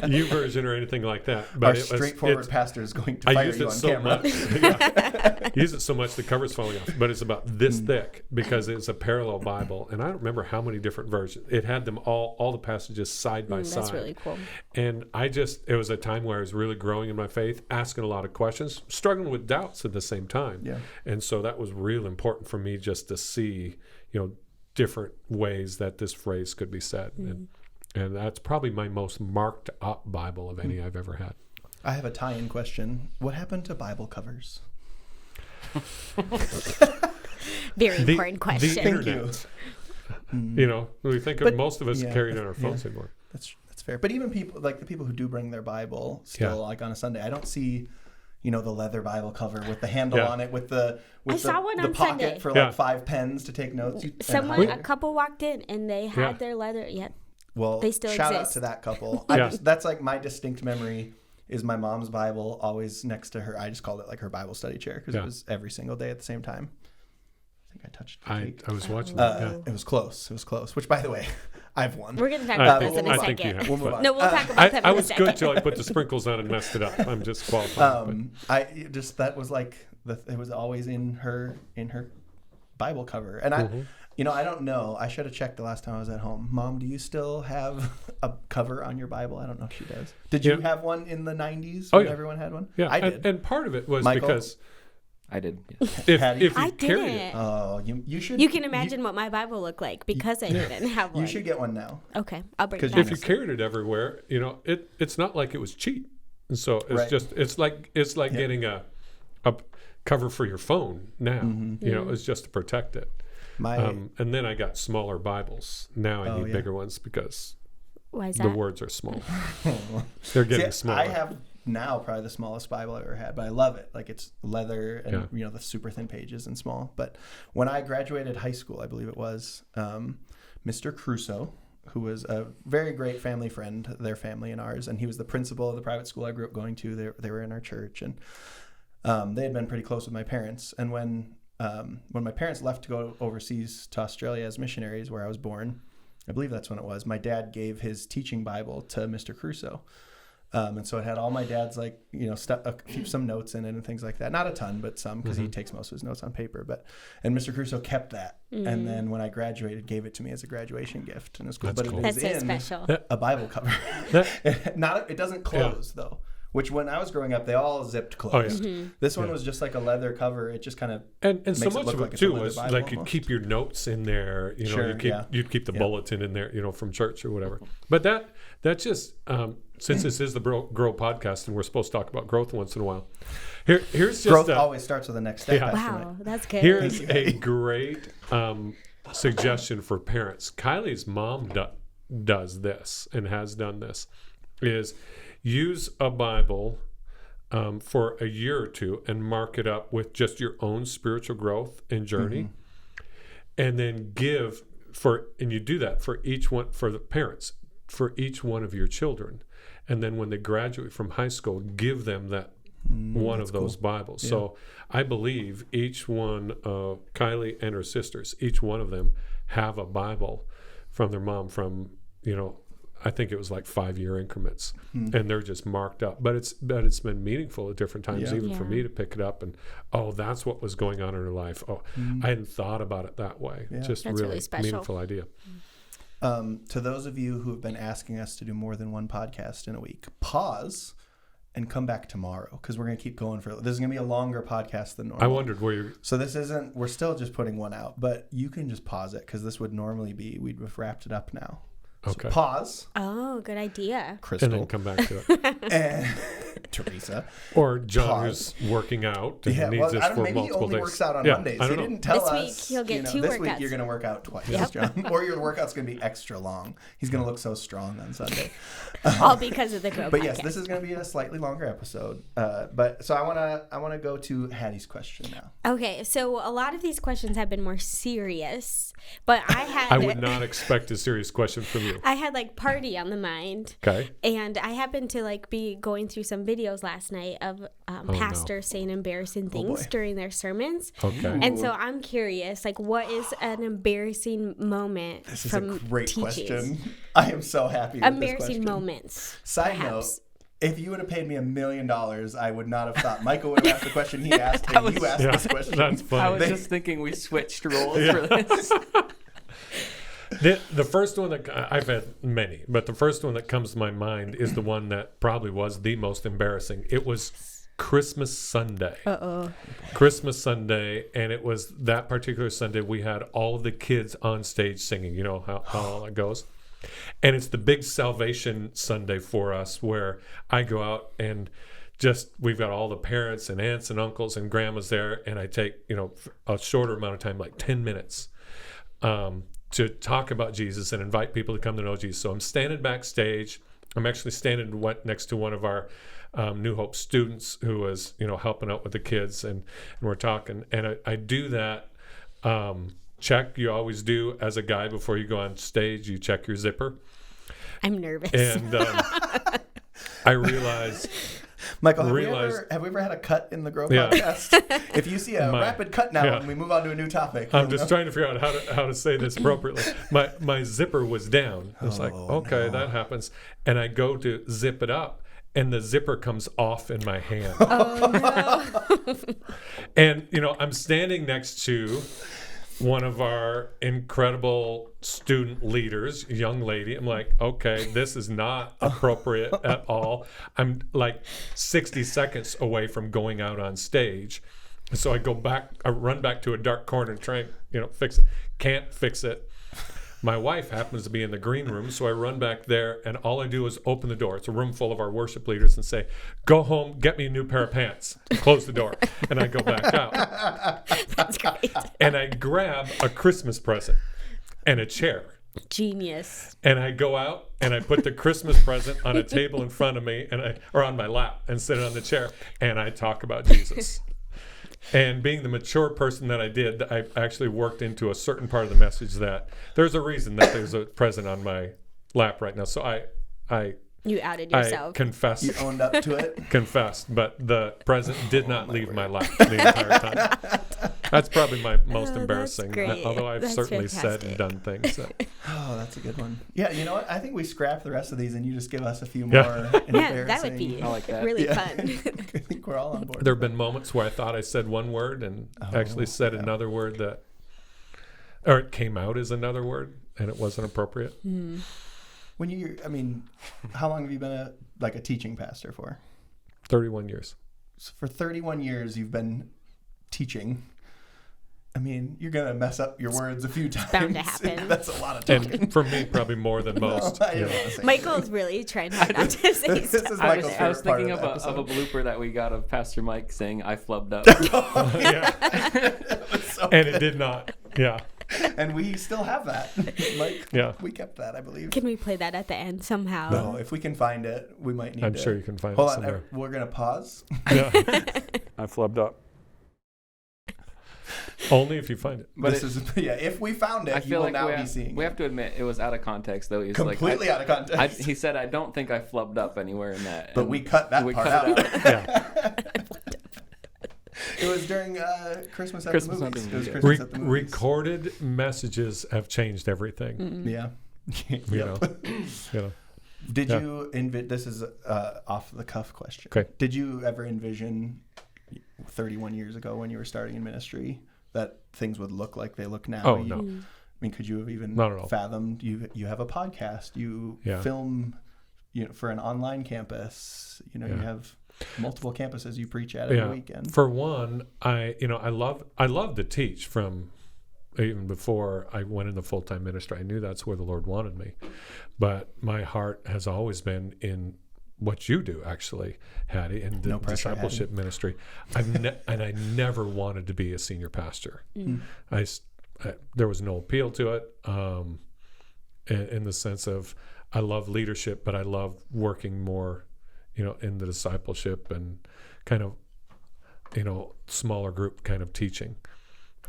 S1: YouVersion or anything like that. But
S2: our straightforward pastor is going to fire you on camera.
S1: I use it so much the cover's falling off. But it's about this thick because it's a parallel Bible, and I don't remember how many different versions. It had them all the passages side by side.
S3: That's really cool.
S1: And it was a time where I was really growing in my faith, asking a lot of questions, struggling with doubts at the same time. Yeah. And so that was real important for me just to see, different ways that this phrase could be said. And that's probably my most marked up Bible of any I've ever had.
S2: I have a tie-in question. What happened to Bible covers?
S3: Very important question.
S1: The internet. We think of most of us carrying on our phones anymore.
S2: That's fair. But even people, like the people who do bring their Bible still, like on a Sunday, I don't see, the leather Bible cover with the handle on it, with the
S3: saw one on
S2: pocket
S3: Sunday.
S2: for like 5 pens to take notes.
S3: A couple walked in and they had their leather. Yeah.
S2: Well,
S3: they still
S2: shout
S3: exist.
S2: out to that couple. That's like my distinct memory is my mom's Bible always next to her. I just called it like her Bible study chair because it was every single day at the same time. I think I touched the cake.
S1: I was watching
S2: It was close. Which, by the way, I've won.
S3: We're going to talk about this in a
S1: I think
S3: second.
S1: you have,
S2: we'll move on.
S3: No, we'll talk about that in a second.
S1: I was good till I put the sprinkles on and messed it up. I'm just qualified.
S2: That was like it was always in her Bible cover, and I don't know. I should have checked the last time I was at home. Mom, do you still have a cover on your Bible? I don't know if she does. Did you have one in the 90s when everyone had one?
S1: Yeah,
S2: I did.
S1: And part of it was
S2: Michael?
S1: Because
S4: I did.
S1: if you
S3: I
S1: carried
S3: didn't.
S1: it,
S2: oh, you should.
S3: You can imagine what my Bible looked like because I didn't have one.
S2: You should get one now.
S3: Okay, I'll bring it
S2: Because
S3: back.
S1: if you carried it everywhere, it's not like it was cheap, and so it's it's like getting a cover for your phone now. It's just to protect it. And then I got smaller Bibles. Now I need bigger ones because
S3: Why is
S1: the
S3: that?
S1: words are small. They're getting smaller.
S2: I have now probably the smallest Bible I've ever had, but I love it. Like it's leather and the super thin pages and small. But when I graduated high school, I believe it was, Mr. Crusoe, who was a very great family friend, their family and ours, and he was the principal of the private school I grew up going to. They were in our church, and they had been pretty close with my parents. And when my parents left to go overseas to Australia as missionaries, where I was born, I believe that's when it was, my dad gave his teaching Bible to Mr. Crusoe. And so it had all my dad's some notes in it and things like that. Not a ton, but some, because he takes most of his notes on paper. And Mr. Crusoe kept that. And then when I graduated, gave it to me as a graduation gift. And it was cool.
S1: That's cool.
S3: That's so special.
S2: A Bible cover. It doesn't close though. Which when I was growing up, they all zipped closed. This one was just like a leather cover. It just kind of
S1: and
S2: makes
S1: so
S2: it
S1: much
S2: look
S1: of
S2: like
S1: it
S2: it's a
S1: too
S2: leather
S1: was
S2: Bible
S1: like you'd
S2: almost.
S1: keep your notes in there.
S2: Sure,
S1: you'd keep the bulletin in there, from church or whatever. But that just since this is the Grow podcast and we're supposed to talk about growth once in a while. Here's just
S2: growth always starts with the next step.
S3: Wow, that's good.
S1: Here's a great suggestion for parents. Kylie's mom does this and has done this, is use a Bible for a year or two and mark it up with just your own spiritual growth and journey. And then and you do that for each one, for the parents, for each one of your children. And then when they graduate from high school, give them that one of those Bibles. Yeah. So I believe each one of Kylie and her sisters, each one of them have a Bible from their mom from, I think it was like 5-year increments, and they're just marked up. But it's been meaningful at different times, even for me to pick it up and, that's what was going on in her life. I hadn't thought about it that way. Yeah. Just
S3: That's really
S1: meaningful idea.
S2: To those of you who have been asking us to do more than one podcast in a week, pause and come back tomorrow, because we're going to keep going this is going to be a longer podcast than normal.
S1: I wondered where you're...
S2: So we're still just putting one out, but you can just pause it, because this would normally we'd have wrapped it up now.
S1: Okay.
S2: So pause.
S3: Oh, good idea.
S2: Crystal.
S1: And then come back to it.
S2: And Teresa.
S1: Or John, who's working out and needs this for
S2: maybe
S1: multiple
S2: he only
S1: days.
S2: works out on Mondays. He didn't tell us.
S3: This week he'll get 2
S2: this
S3: workouts.
S2: Week you're going to work out twice, John. Or your workout's going to be extra long. He's going to look so strong on Sunday.
S3: All because of the Grow
S2: But
S3: podcast.
S2: yes, this is going to be a slightly longer episode. So I want to go to Hattie's question now.
S3: Okay, so a lot of these questions have been more serious, but I
S1: would not expect a serious question from you.
S3: I had party on the mind.
S1: Okay.
S3: And I happened to be going through some videos last night of pastors saying embarrassing things during their sermons.
S1: Okay.
S3: And so I'm curious, what is an embarrassing moment
S2: This is
S3: from
S2: a great
S3: teaching?
S2: question. I am so happy with
S3: Embarrassing
S2: this question.
S3: moments.
S2: Side
S3: perhaps.
S2: note, if you would have paid me $1 million, I would not have thought Michael would have asked the question he asked and you asked this question.
S1: That's funny.
S4: I was just thinking we switched roles for this.
S1: The first one that I've had many, but the first one that comes to my mind is the one that probably was the most embarrassing. It was Christmas Sunday. Christmas Sunday, and it was that particular Sunday we had all of the kids on stage singing. You know how all that goes. And it's the big Salvation Sunday for us, where I go out and we've got all the parents and aunts and uncles and grandmas there, and I take a shorter amount of time, like 10 minutes. To talk about Jesus and invite people to come to know Jesus. So I'm standing backstage. I'm actually standing next to one of our New Hope students who was, helping out with the kids, and we're talking. And I do that check you always do as a guy before you go on stage. You check your zipper.
S3: I'm nervous.
S1: And I realized...
S2: Michael, have we ever had a cut in the Grow podcast? If you see a rapid cut now and we move on to a new topic.
S1: I'm just trying to figure out how to say this appropriately. My zipper was down. I was that happens. And I go to zip it up, and the zipper comes off in my hand.
S3: Oh, no.
S1: And, I'm standing next to one of our incredible student leaders, young lady. I'm like, okay, this is not appropriate at all. I'm like 60 seconds away from going out on stage. So I run back to a dark corner and try and, fix it. Can't fix it. My wife happens to be in the green room, so I run back there, and all I do is open the door. It's a room full of our worship leaders, and say, go home, get me a new pair of pants. Close the door. And I go back out.
S3: That's great.
S1: And I grab a Christmas present and a chair.
S3: Genius.
S1: And I go out, and I put the Christmas present on a table in front of me, or on my lap, and sit it on the chair, and I talk about Jesus. And being the mature person that I did, I actually worked into a certain part of the message that there's a reason that there's a present on my lap right now. So
S3: You outed yourself.
S1: I confessed.
S2: You owned up to it?
S1: Confessed, but the present did not leave my lap the entire time. That's probably my most
S3: that's
S1: embarrassing.
S3: great.
S1: Although I've
S3: That's
S1: certainly said and
S3: fantastic.
S1: done things. That,
S2: Oh, that's a good one. Yeah, you know what? I think we scrap the rest of these and you just give us a few
S1: Yeah.
S2: more embarrassing.
S3: Yeah, that would be
S4: I like that.
S3: really
S2: Yeah.
S3: fun.
S2: I think we're all on board.
S1: there have been moments where I thought I said one word and actually said
S2: yeah.
S1: another word that, or it came out as another word and it wasn't appropriate.
S2: When how long have you been a teaching pastor for?
S1: 31 years.
S2: So for 31 years, you've been teaching. I mean, you're going to mess up your words a few times.
S3: bound to happen.
S2: That's a lot of talking.
S1: And for me, probably more than most.
S2: I
S1: you
S2: didn't
S1: know.
S2: want to say
S3: Michael's really trying hard not to say
S2: This is
S3: stuff.
S2: Michael's
S4: I was
S2: favorite part
S4: thinking
S2: of
S4: of
S2: the
S4: a
S2: episode.
S4: blooper that we got of Pastor Mike saying, "I flubbed up."
S1: Yeah.
S2: That was so
S1: And
S2: good.
S1: it did not. Yeah.
S2: And we still have that. Mike,
S1: Yeah.
S2: we kept that, I believe.
S3: Can we play that at the end somehow?
S2: No, if we can find it, we might need
S1: I'm
S2: to.
S1: sure you can find
S2: Hold
S1: it
S2: on,
S1: somewhere.
S2: we're going to pause.
S1: Yeah. I flubbed up. Only if you find it.
S4: But
S2: if we found it,
S4: I
S2: you
S4: feel
S2: will
S4: like
S2: now
S4: we
S2: be
S4: have,
S2: seeing
S4: we
S2: it.
S4: have to admit it was out of context, though. He was
S2: Completely
S4: like,
S2: out of context.
S4: he said, "I don't think I flubbed up anywhere in that."
S2: But
S4: And
S2: we cut that
S4: we
S2: part
S4: cut
S2: out.
S4: it out.
S1: Yeah.
S2: It was during Christmas at
S4: Christmas
S2: the
S4: at the
S2: movies. It was
S4: movies, yeah.
S2: Christmas at the movies.
S1: Recorded messages have changed everything.
S2: Yeah.
S1: You know. You know.
S2: Did
S1: Yeah.
S2: you this is off the cuff question.
S1: Okay.
S2: Did you ever envision 31 years ago when you were starting in ministry that things would look like they look now?
S1: Oh, no.
S2: I mean, could you have even
S1: Not at all.
S2: fathomed you have a podcast, you
S1: Yeah.
S2: film for an online campus, you
S1: Yeah.
S2: have multiple campuses you preach at every weekend.
S1: For one, I love to teach from even before I went into full-time ministry. I knew that's where the Lord wanted me. But my heart has always been in what you do, actually, Hattie, in the
S2: No pressure,
S1: discipleship ministry. And I never wanted to be a senior pastor. There was no appeal to it in the sense of I love leadership, but I love working more, in the discipleship and kind of, smaller group kind of teaching.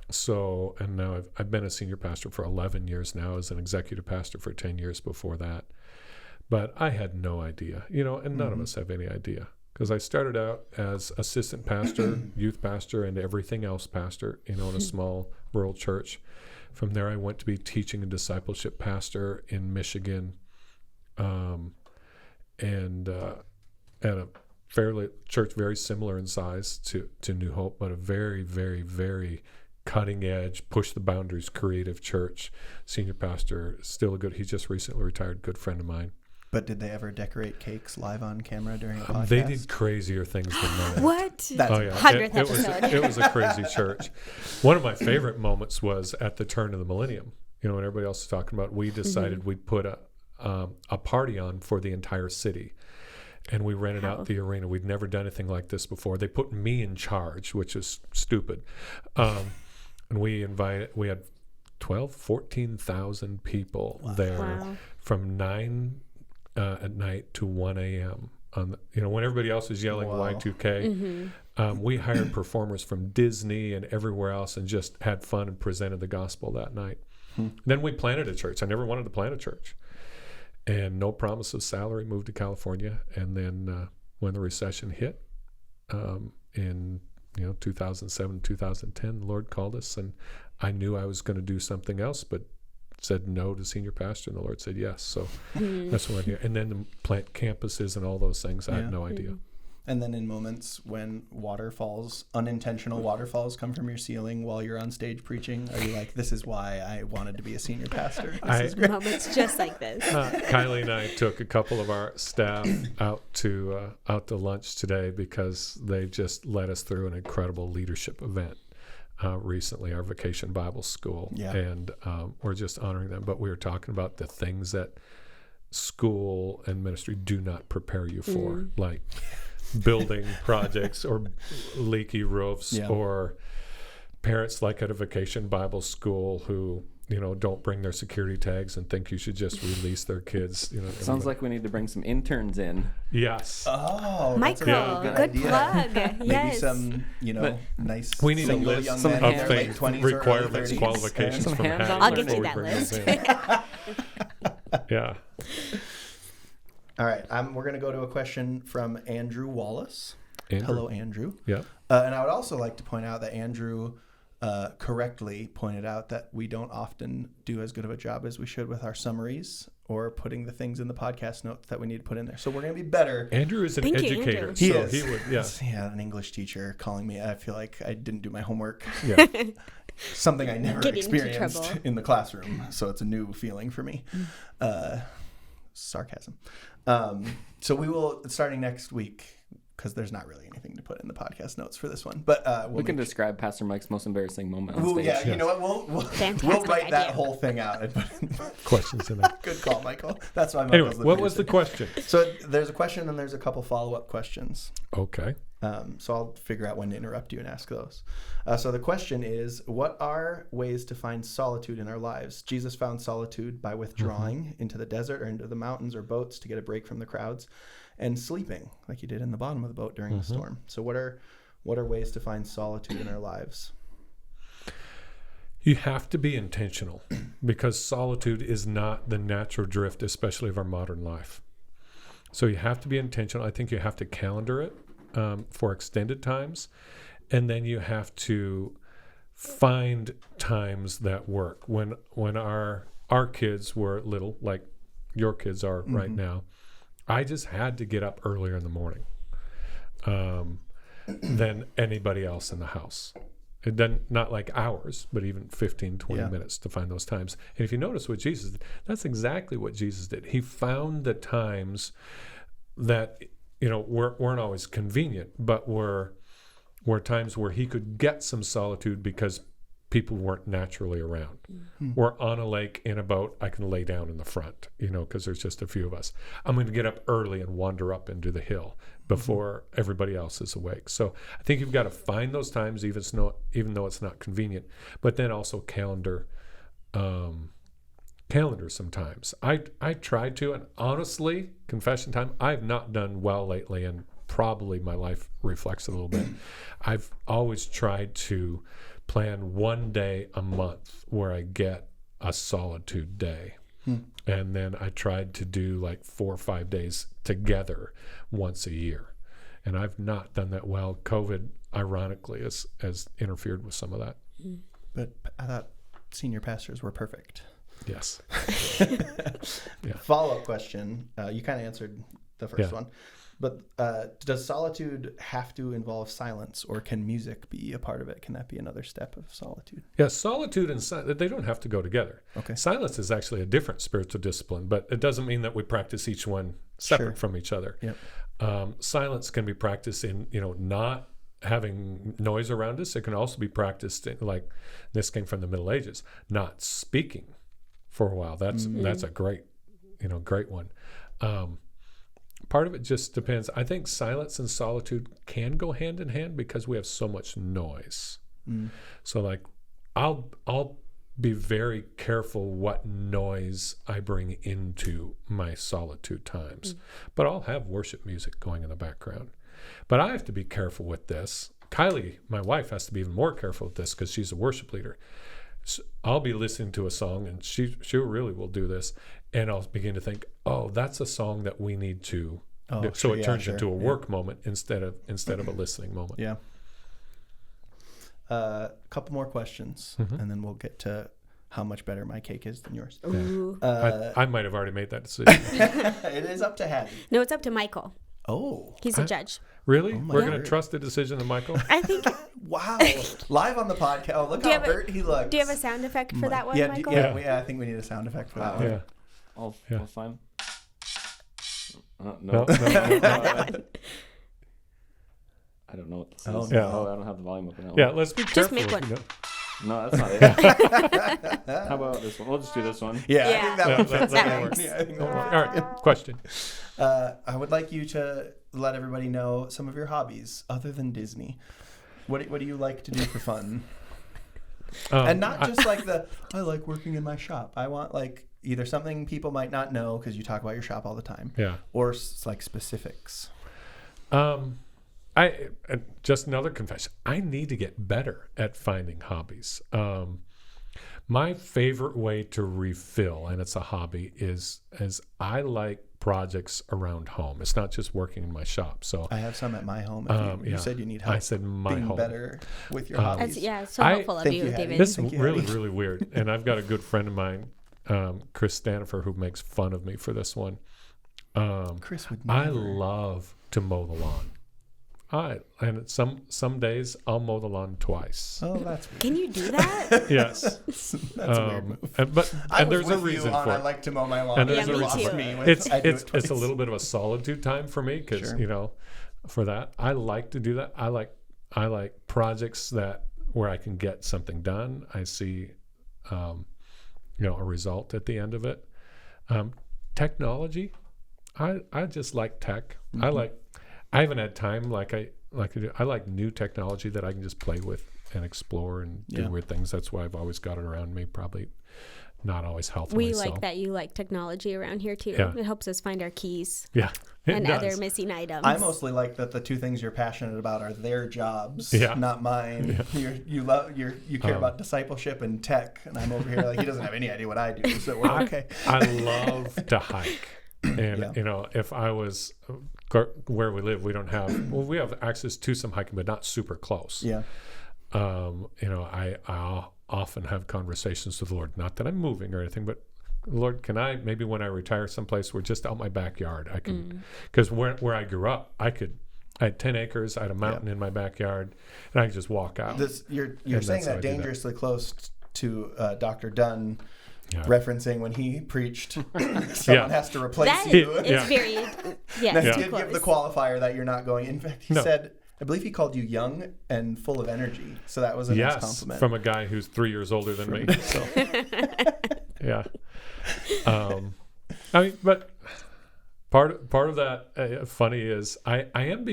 S1: So, and now I've been a senior pastor for 11 years now, as an executive pastor for 10 years before that. But I had no idea, and none of us have any idea. Because I started out as assistant pastor, youth pastor, and everything else pastor, in a small rural church. From there, I went to be teaching and discipleship pastor in Michigan, and at a church very similar in size to New Hope, but a very, very, very cutting edge, push the boundaries, creative church. Senior pastor, still he just recently retired, good friend of mine.
S2: But did they ever decorate cakes live on camera during a podcast?
S1: They did crazier things than that.
S3: What?
S2: That's
S1: Oh yeah,
S3: 100th
S1: it was
S3: episode.
S1: it was a crazy church. One of my favorite moments was at the turn of the millennium. When everybody else was talking about, we decided we'd put a party on for the entire city, and we rented out the arena. We'd never done anything like this before. They put me in charge, which is stupid, and we had 14,000 people there
S3: Wow.
S1: from 9 at night to 1 a.m. When everybody else was yelling
S2: Wow.
S1: Y2K, we hired performers from Disney and everywhere else and just had fun and presented the gospel that night. Then we planted a church. I never wanted to plant a church. And no promise of salary, moved to California. And then when the recession hit in 2007, 2010, the Lord called us, and I knew I was going to do something else, but said no to senior pastor, and the Lord said yes. So that's what I'm here. And then the plant campuses and all those things, I had no idea.
S2: And then in moments when unintentional waterfalls come from your ceiling while you're on stage preaching, are you like, this is why I wanted to be a senior pastor? This is great.
S3: Moments just like this.
S1: Kylie and I took a couple of our staff out to lunch today because they just led us through an incredible leadership event recently, our Vacation Bible School.
S2: Yeah.
S1: And we're just honoring them. But we were talking about the things that school and ministry do not prepare you for, like building projects or leaky roofs, or parents like at a Vacation Bible School who don't bring their security tags and think you should just release their kids.
S4: Sounds like we need to bring some interns in.
S1: Yes.
S2: Oh,
S3: Michael,
S2: that's a
S3: good
S2: idea.
S3: plug.
S2: Maybe
S3: yes.
S2: some,
S4: But
S2: nice.
S1: We need a
S2: single
S1: list
S2: young
S4: some
S2: men
S1: of
S2: in their late
S1: things,
S2: 20s or early
S1: requirements,
S2: 30s.
S1: qualifications
S4: Some
S1: from
S4: hands-on
S1: Hattie
S3: I'll get
S1: before
S3: you
S1: we
S3: that
S1: bring those
S3: list.
S1: in. Yeah.
S2: All right, we're going to go to a question from Andrew Wallace.
S1: Andrew.
S2: Hello, Andrew.
S1: Yeah.
S2: And I would also like to point out that Andrew correctly pointed out that we don't often do as good of a job as we should with our summaries or putting the things in the podcast notes that we need to put in there. So we're going to be better.
S1: Andrew is an
S3: Thank you,
S1: educator.
S3: Andrew.
S2: He
S1: so
S2: is.
S1: He would, yeah.
S2: Yeah, an English teacher calling me. I feel like I didn't do my homework.
S1: Yeah.
S2: Something I never
S3: Getting into
S2: experienced
S3: trouble.
S2: in the classroom. So it's a new feeling for me. Sarcasm. So we will, starting next week, because there's not really anything to put in the podcast notes for this one. But
S4: We can describe Pastor Mike's most embarrassing moment on
S2: Well,
S4: stage.
S2: yeah, you know what? We'll write that
S3: idea.
S2: whole thing out. And put in.
S1: Questions in there.
S2: Good call, Michael. That's why
S1: Anyway,
S2: Michael's the
S1: what was the
S2: producer.
S1: question?
S2: So there's a question and there's a couple follow-up questions.
S1: Okay.
S2: So I'll figure out when to interrupt you and ask those. So the question is, what are ways to find solitude in our lives? Jesus found solitude by withdrawing into the desert or into the mountains or boats to get a break from the crowds, and sleeping like he did in the bottom of the boat during the storm. So what are ways to find solitude in our lives?
S1: You have to be intentional because solitude is not the natural drift, especially of our modern life. So you have to be intentional. I think you have to calendar it for extended times. And then you have to find times that work. When our kids were little, like your kids are right now, I just had to get up earlier in the morning than anybody else in the house. It doesn't, not like hours, but even 15, 20 minutes to find those times. And if you notice what Jesus did, that's exactly what Jesus did. He found the times that, weren't always convenient, but were times where he could get some solitude because people weren't naturally around. Or on a lake in a boat, I can lay down in the front, because there's just a few of us. I'm going to get up early and wander up into the hill before everybody else is awake. So I think you've got to find those times, even though it's not convenient, but then also calendar sometimes. I tried to, and honestly, confession time, I've not done well lately, and probably my life reflects it a little bit. I've always tried to plan one day a month where I get a solitude day. And then I tried to do like 4 or 5 days together once a year. And I've not done that well. COVID, ironically, has interfered with some of that.
S2: But I thought senior pastors were perfect.
S1: Yes.
S2: Follow-up question. You kind of answered the first
S1: Yeah.
S2: one. But does solitude have to involve silence, or can music be a part of it? Can that be another step of solitude?
S1: Yeah, solitude and silence, they don't have to go together.
S2: Okay.
S1: Silence is actually a different spiritual discipline, but it doesn't mean that we practice each one separate from each other.
S2: Yep.
S1: Silence can be practiced in, not having noise around us. It can also be practiced in, like this came from the Middle Ages, not speaking for a while. That's a great one. Part of it just depends. I think silence and solitude can go hand in hand because we have so much noise. So like I'll be very careful what noise I bring into my solitude times. But I'll have worship music going in the background. But I have to be careful with this. Kylie, my wife, has to be even more careful with this because she's a worship leader. So I'll be listening to a song, and she really will do this, and I'll begin to think, oh, that's a song that we need to do. So it turns into a work moment instead of a listening moment.
S2: Yeah. A couple more questions, and then we'll get to how much better my cake is than yours.
S3: Ooh.
S1: I might have already made that decision.
S2: It is up to Hattie.
S3: No, it's up to Michael.
S2: Oh.
S3: He's a judge.
S1: Really?
S2: my
S1: We're going to
S2: word.
S1: trust the decision of Michael?
S3: I think.
S2: Wow. Live on the podcast. Oh, look
S3: Do you
S2: how
S3: have a-
S2: hurt he looks.
S3: Do you have a sound effect for that one,
S2: yeah,
S3: Michael?
S2: I think we need a sound effect for that one.
S1: Yeah.
S4: All
S1: Yeah.
S4: fine.
S1: No,
S4: No. I don't know what this is.
S2: Oh,
S1: no.
S4: Oh, I don't have the volume up on that
S1: Yeah,
S4: one.
S1: let's be
S3: Just
S1: careful.
S3: make one.
S4: No, that's not it. How about this one? We'll just do this one.
S2: Yeah, I
S3: Yeah.
S2: think that
S1: Yeah,
S2: one
S1: that-
S2: fits.
S1: that
S2: Yeah,
S3: works.
S2: I think that
S1: All
S2: works.
S1: right, question.
S2: I would like you to let everybody know some of your hobbies other than Disney. What do you like to do for fun? And not just like I like working in my shop. I want like either something people might not know because you talk about your shop all the time,
S1: Yeah.
S2: or like specifics.
S1: Just another confession. I need to get better at finding hobbies. My favorite way to refill, and it's a hobby, is I like projects around home. It's not just working in my shop. So
S2: I have some at my home. If you said you need help.
S1: I said my
S2: being
S1: home.
S2: better with your hobbies.
S3: It's so helpful of
S2: Thank
S3: you,
S2: you, Hattie.
S3: David.
S1: This is
S2: Thank you,
S1: really,
S2: Hattie.
S1: really weird. And I've got a good friend of mine, Chris Stanifer, who makes fun of me for this one.
S2: Chris would
S1: I
S2: never.
S1: love to mow the lawn. And some days I'll mow the lawn twice.
S2: Oh, that's weird.
S3: Can you do that?
S1: Yes.
S2: That's a weird move.
S1: And there's a reason
S2: I
S1: for it.
S2: like to mow my lawn.
S1: And there's
S3: Yeah,
S1: a
S3: me
S1: reason.
S3: too.
S2: Me with,
S1: It's
S2: I do
S1: it's
S2: it
S1: it's a
S2: twice.
S1: little bit of a solitude time for me because
S2: Sure.
S1: for that I like to do that. I like projects where I can get something done. I see, a result at the end of it. Technology, I just like tech.
S2: Mm-hmm.
S1: I haven't had time I like new technology that I can just play with and explore and do weird things. That's why I've always got it around me. Probably not always healthy.
S3: We
S1: myself.
S3: like that you like technology around here too.
S1: Yeah.
S3: It helps us find our keys
S1: Yeah, it
S3: and
S1: does.
S3: other missing items.
S2: I mostly like that the two things you're passionate about are their jobs,
S1: Yeah.
S2: not mine. You care about discipleship and tech, and I'm over here like he doesn't have any idea what I do. So we're okay.
S1: I love to hike. And, if I was where we live, we have access to some hiking, but not super close.
S2: Yeah.
S1: I often have conversations with the Lord, not that I'm moving or anything, but Lord, can I, maybe when I retire someplace where just out my backyard, I can, because where I grew up, I had 10 acres, I had a mountain in my backyard, and I could just walk out.
S2: You're
S1: And
S2: saying
S1: that's how I
S2: that
S1: do that.
S2: dangerously close to Dr. Dunn.
S1: Yeah.
S2: Referencing when he preached, someone has to replace
S3: that
S2: you.
S3: is very,
S2: Now,
S3: too
S2: give
S3: close.
S2: the qualifier that you're not going. In fact, he
S1: No.
S2: said, I believe he called you young and full of energy. So that was a nice
S1: Yes,
S2: compliment.
S1: from a guy who's 3 years older than me. So, yeah. But part of that funny is I am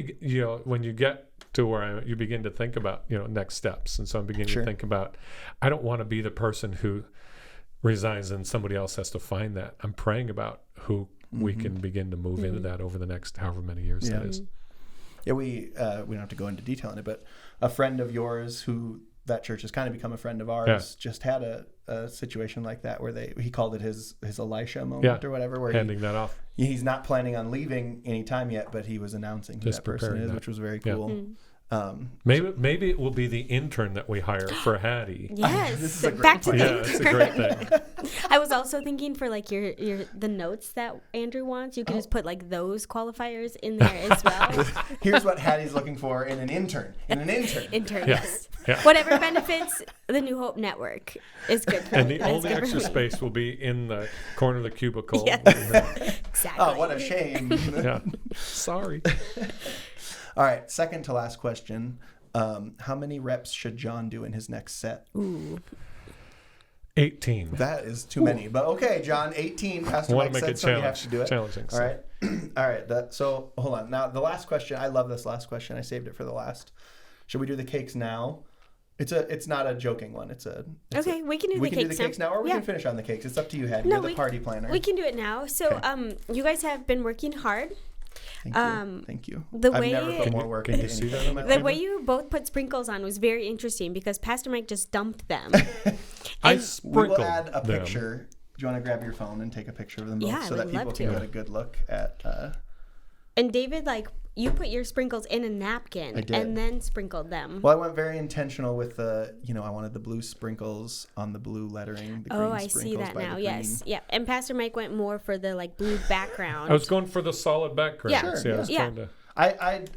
S1: when you get to where you begin to think about next steps, and so I'm beginning to think about I don't want to be the person who resigns and somebody else has to find that. I'm praying about who we can begin to move into that over the next however many years that is.
S2: Yeah, we don't have to go into detail on it, but a friend of yours who that church has kind of become a friend of ours just had a situation like that where he called it his Elisha moment or whatever, where
S1: handing that off.
S2: He's not planning on leaving anytime yet, but he was announcing who
S1: Just
S2: that person
S1: preparing
S2: is,
S1: that.
S2: which was very cool.
S1: Maybe it will be the intern that we hire for Hattie.
S3: Yes,
S2: This is a great
S3: back to
S2: point.
S3: the
S1: Yeah, it's a great thing.
S3: I was also thinking for like your the notes that Andrew wants, you can just put like those qualifiers in there as well.
S2: Here's what Hattie's looking for in an intern.
S3: Intern,
S1: Yeah.
S3: yes.
S1: Yeah.
S3: Whatever benefits the New Hope Network is good for
S1: And
S3: me.
S1: the
S3: That's
S1: only
S3: good for
S1: extra
S3: me.
S1: space will be in the corner of the cubicle.
S3: Yes. Exactly.
S2: Oh, what a shame.
S1: Yeah. Sorry.
S2: All right, second to last question. How many reps should John do in his next set?
S3: Ooh.
S1: 18.
S2: That is too many. But okay, John, 18. Pastor
S1: I want
S2: Mike
S1: to make
S2: said
S1: it
S2: so. You have to do it.
S1: challenging.
S2: All right. All right. So hold on. Now, the last question. I love this last question. I saved it for the last. Should we do the cakes now? It's not a joking one.
S3: Okay, we can do
S2: we
S3: the
S2: can do
S3: cakes
S2: the cakes now, or we
S3: Yeah.
S2: can finish on the cakes. It's up to you, Hattie.
S3: No,
S2: You're the party planner.
S3: We can do it now. So,
S2: Okay.
S3: you guys have been working hard.
S2: Thank you. Thank you.
S3: the
S2: I've
S3: way-
S2: never put
S3: Can
S2: more
S1: you-
S2: work
S1: can
S2: into
S1: you see
S2: anything
S1: that
S2: in my
S1: on
S3: The
S2: life.
S3: way you both put sprinkles on was very interesting because Pastor Mike just dumped them.
S1: I
S3: And-
S2: We
S1: sprinkled
S2: will add a
S1: them.
S2: picture. Do you want to grab your phone and take a picture of them both
S3: Yeah, I
S2: so that
S3: would
S2: people
S3: love
S2: can
S3: to.
S2: get a good look at?
S3: And David, like, you put your sprinkles in a napkin
S2: I did.
S3: and then sprinkled them.
S2: Well, I went very intentional with the, I wanted the blue sprinkles on the blue lettering. The
S3: Oh,
S2: green
S3: I see
S2: sprinkles
S3: that
S2: by
S3: now.
S2: the
S3: Yes.
S2: green.
S3: Yeah. And Pastor Mike went more for the like blue background.
S1: I was going for the solid background.
S3: Yeah.
S1: See, I was
S3: Yeah.
S1: trying to.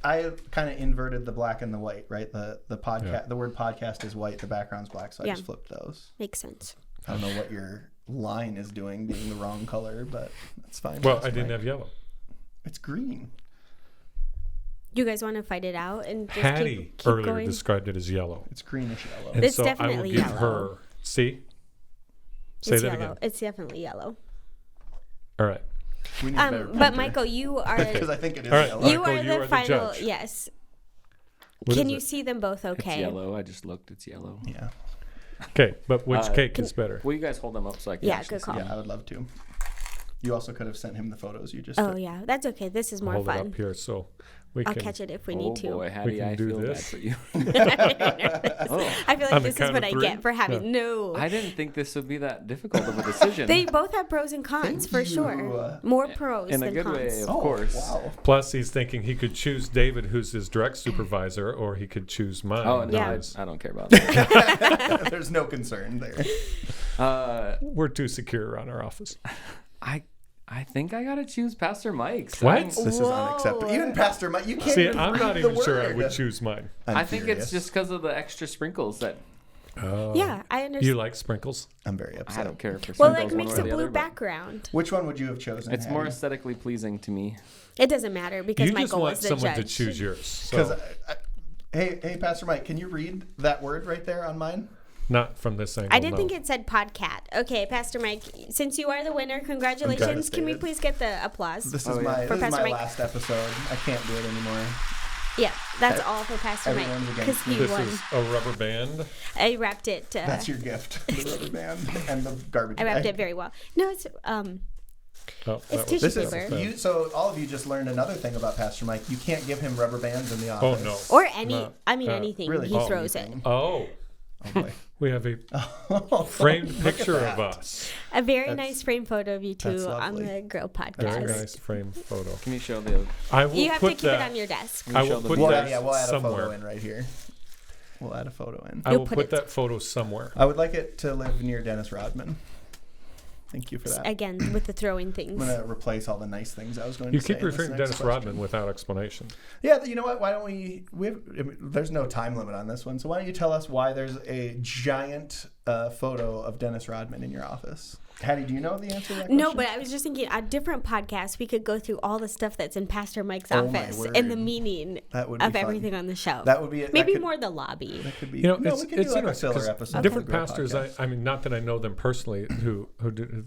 S2: I kind of inverted the black and the white, right? The podcast, the word podcast is white, the background's black, so I
S3: Yeah.
S2: just flipped those.
S3: Makes sense.
S2: I don't know what your line is doing, being the wrong color, but that's fine.
S1: Well,
S2: That's
S1: I didn't
S2: fine.
S1: have yellow.
S2: It's green.
S3: You guys want to fight it out and just
S1: Hattie
S3: keep
S1: earlier
S3: going?
S1: described it as yellow.
S2: It's greenish yellow.
S1: And
S3: It's
S1: so I will
S3: definitely
S1: give
S3: yellow.
S1: her. See? Say
S3: It's
S1: that
S3: yellow.
S1: again.
S3: It's definitely yellow.
S1: All right.
S2: We need a better
S3: But
S2: picture.
S3: Michael, you are
S2: because I think it is
S1: All right.
S2: yellow.
S3: you
S1: Michael,
S3: are
S1: you
S3: the
S1: are the
S3: final.
S1: judge.
S3: Yes.
S1: What
S3: Can
S1: is
S3: you
S1: it?
S3: see them both?
S4: It's
S3: Okay.
S4: yellow. I just looked. It's yellow.
S2: Yeah.
S1: Okay, but which cake is better?
S4: Will you guys hold them up so I can
S3: Yeah,
S4: actually
S3: good
S4: see
S3: call.
S4: them?
S2: Yeah, I would love to. You also could have sent him the photos you just
S3: Oh
S2: took.
S3: yeah, that's okay. This is more
S1: Hold it
S3: fun.
S1: up here so we
S3: I'll
S1: can.
S3: catch it if we
S4: Oh
S3: need to.
S4: boy, Hattie,
S1: can
S4: I
S1: do
S4: feel bad
S1: this.
S4: for you.
S3: I feel like
S1: On the
S3: this is
S1: count
S3: what
S1: of
S3: I
S1: three?
S3: get for having no.
S4: I didn't think this would be that difficult of a decision.
S3: They both have pros and cons for sure. More pros
S4: In a
S3: than
S4: good
S3: cons.
S4: way, of
S2: Oh,
S4: course.
S2: wow.
S1: Plus, he's thinking he could choose David, who's his direct supervisor, or he could choose mine.
S4: Oh no,
S3: Yeah.
S4: I don't care about that.
S2: There's no concern there.
S1: We're too secure around our office.
S4: I think I gotta choose Pastor Mike's.
S1: What?
S2: This is
S3: Whoa.
S2: unacceptable. Even Pastor Mike, you can't
S1: See,
S2: even
S1: I'm
S2: read
S1: not
S2: the
S1: even sure I
S2: word.
S1: would choose mine.
S4: I think
S2: furious.
S4: it's just because of the extra sprinkles that
S1: Oh.
S3: Yeah, I understand.
S1: You like sprinkles?
S2: I'm very upset.
S4: I don't care for.
S3: Well,
S4: sprinkles
S3: like
S4: one
S3: makes
S4: way
S3: a
S4: or the
S3: blue
S4: other, but
S3: background.
S2: Which one would you have chosen?
S4: It's more aesthetically pleasing to me.
S3: It doesn't matter because
S1: You just
S3: Michael
S1: want
S3: was the
S1: someone
S3: judge.
S1: to choose yours.
S2: Because,
S1: So,
S2: hey, Pastor Mike, can you read that word right there on mine?
S1: not from this angle.
S3: I didn't
S1: no.
S3: think it said podcat. Okay, Pastor Mike, since you are the winner, congratulations. Can we
S2: devastated.
S3: please get the applause?
S2: This
S4: Oh,
S2: is
S4: yeah.
S2: my
S3: For
S2: this is
S3: Pastor
S2: my
S3: Mike.
S2: last episode. I can't do it anymore.
S3: Yeah, that's all for Pastor Mike
S2: Everyone's
S3: because
S2: against
S3: he
S1: This
S3: won.
S1: is a rubber band.
S3: I wrapped it.
S2: That's your gift, the rubber band and the garbage
S3: I wrapped
S2: bag.
S3: it very well. No, it's
S1: Oh,
S3: It's
S1: that
S3: tissue
S1: was
S2: This is
S3: paper.
S2: you. So all of you just learned another thing about Pastor Mike. You can't give him rubber bands in the
S1: Oh
S2: office.
S1: no.
S3: or any.
S1: No,
S3: Anything.
S2: really
S3: he
S2: just
S3: throws it.
S2: anything.
S1: Oh,
S2: Oh boy.
S1: we have a
S2: Oh,
S1: framed
S2: look at
S1: picture of
S2: that.
S1: us.
S3: A very
S2: That's-
S3: nice frame photo of you
S2: that's
S3: two on
S2: lovely.
S3: the Grill podcast.
S1: Very nice framed photo.
S4: Can you show the?
S1: I will
S3: You have to
S1: put
S3: keep
S1: that.
S3: it on your desk.
S1: I
S4: show
S1: will
S4: the
S1: put
S4: video?
S2: Well,
S1: that
S2: yeah, we'll add a photo
S1: somewhere.
S2: in right here. We'll add a photo in.
S1: I
S3: You'll
S1: will
S3: put
S1: put
S3: it-
S1: that photo somewhere.
S2: I would like it to live near Dennis Rodman. Thank you for that.
S3: Again, with the throwing
S2: I'm
S3: things.
S2: gonna replace all the nice things I was going
S1: You
S2: to say.
S1: keep
S2: in this
S1: referring to
S2: next
S1: Dennis
S2: question.
S1: Rodman without explanation.
S2: Yeah, you know what? Why don't we have, I mean, there's no time limit on this one, so why don't you tell us why there's a giant photo of Dennis Rodman in your office? Hattie, do you know the answer to that question?
S3: No, but I was just thinking, a different podcast, we could go through all the stuff that's in Pastor Mike's
S2: Oh my
S3: office
S2: word.
S3: and the meaning
S2: That would be
S3: of
S2: fun.
S3: everything on the shelf.
S2: That would be it.
S3: Maybe
S2: That could-
S3: more the lobby.
S2: That could be.
S1: You know,
S2: no,
S1: it's
S2: we could do like a
S1: interesting
S2: filler
S1: 'cause
S2: episode. of
S1: different
S2: the Grill
S1: pastors.
S2: Podcast.
S1: I mean, not that I know them personally, who do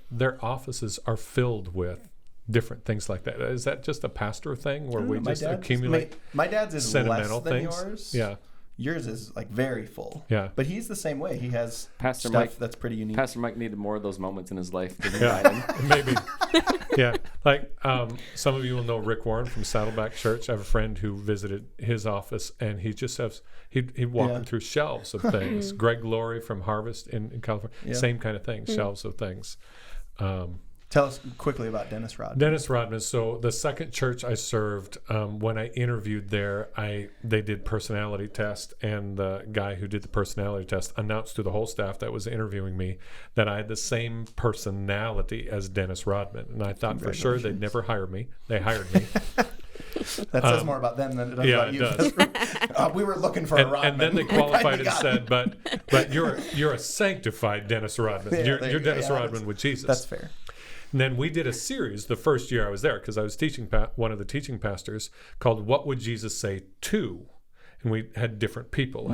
S1: their offices are filled with different things like that. Is that just a pastor thing where we
S2: My
S1: just
S2: dad's-
S1: accumulate
S2: My dad's is
S1: sentimental
S2: less than
S1: things?
S2: yours.
S1: Yeah,
S2: Yours is like very full.
S1: yeah.
S2: But he's the same way. He has
S4: Pastor
S2: stuff
S4: Mike-
S2: that's pretty unique.
S4: Pastor Mike needed more of those moments in his life. Than
S1: Yeah, maybe. Yeah, like some of you will know Rick Warren from Saddleback Church. I have a friend who visited his office, and he just has he'd walk
S2: Yeah.
S1: him through shelves of things. Greg Laurie from Harvest in California,
S2: Yeah.
S1: same kind of thing, shelves of things.
S2: Tell us quickly about Dennis Rodman.
S1: Dennis Rodman. So the second church I served, when I interviewed there, they did personality test, and the guy who did the personality test announced to the whole staff that was interviewing me that I had the same personality as Dennis Rodman, and I thought for sure they'd never hire me. They hired me,
S2: That says more about them than it does
S1: yeah,
S2: about
S1: it
S2: you.
S1: does.
S2: we were looking for a Rodman.
S1: and then they
S2: We finally
S1: qualified and
S2: got him.
S1: said, "But you're a sanctified Dennis Rodman.
S2: Yeah,
S1: you're
S2: there
S1: you're
S2: you go.
S1: Dennis
S2: Yeah,
S1: Rodman with Jesus."
S2: That's fair.
S1: And then we did a series the first year I was there because I was teaching one of the teaching pastors called "What Would Jesus Say To?" And we had different people,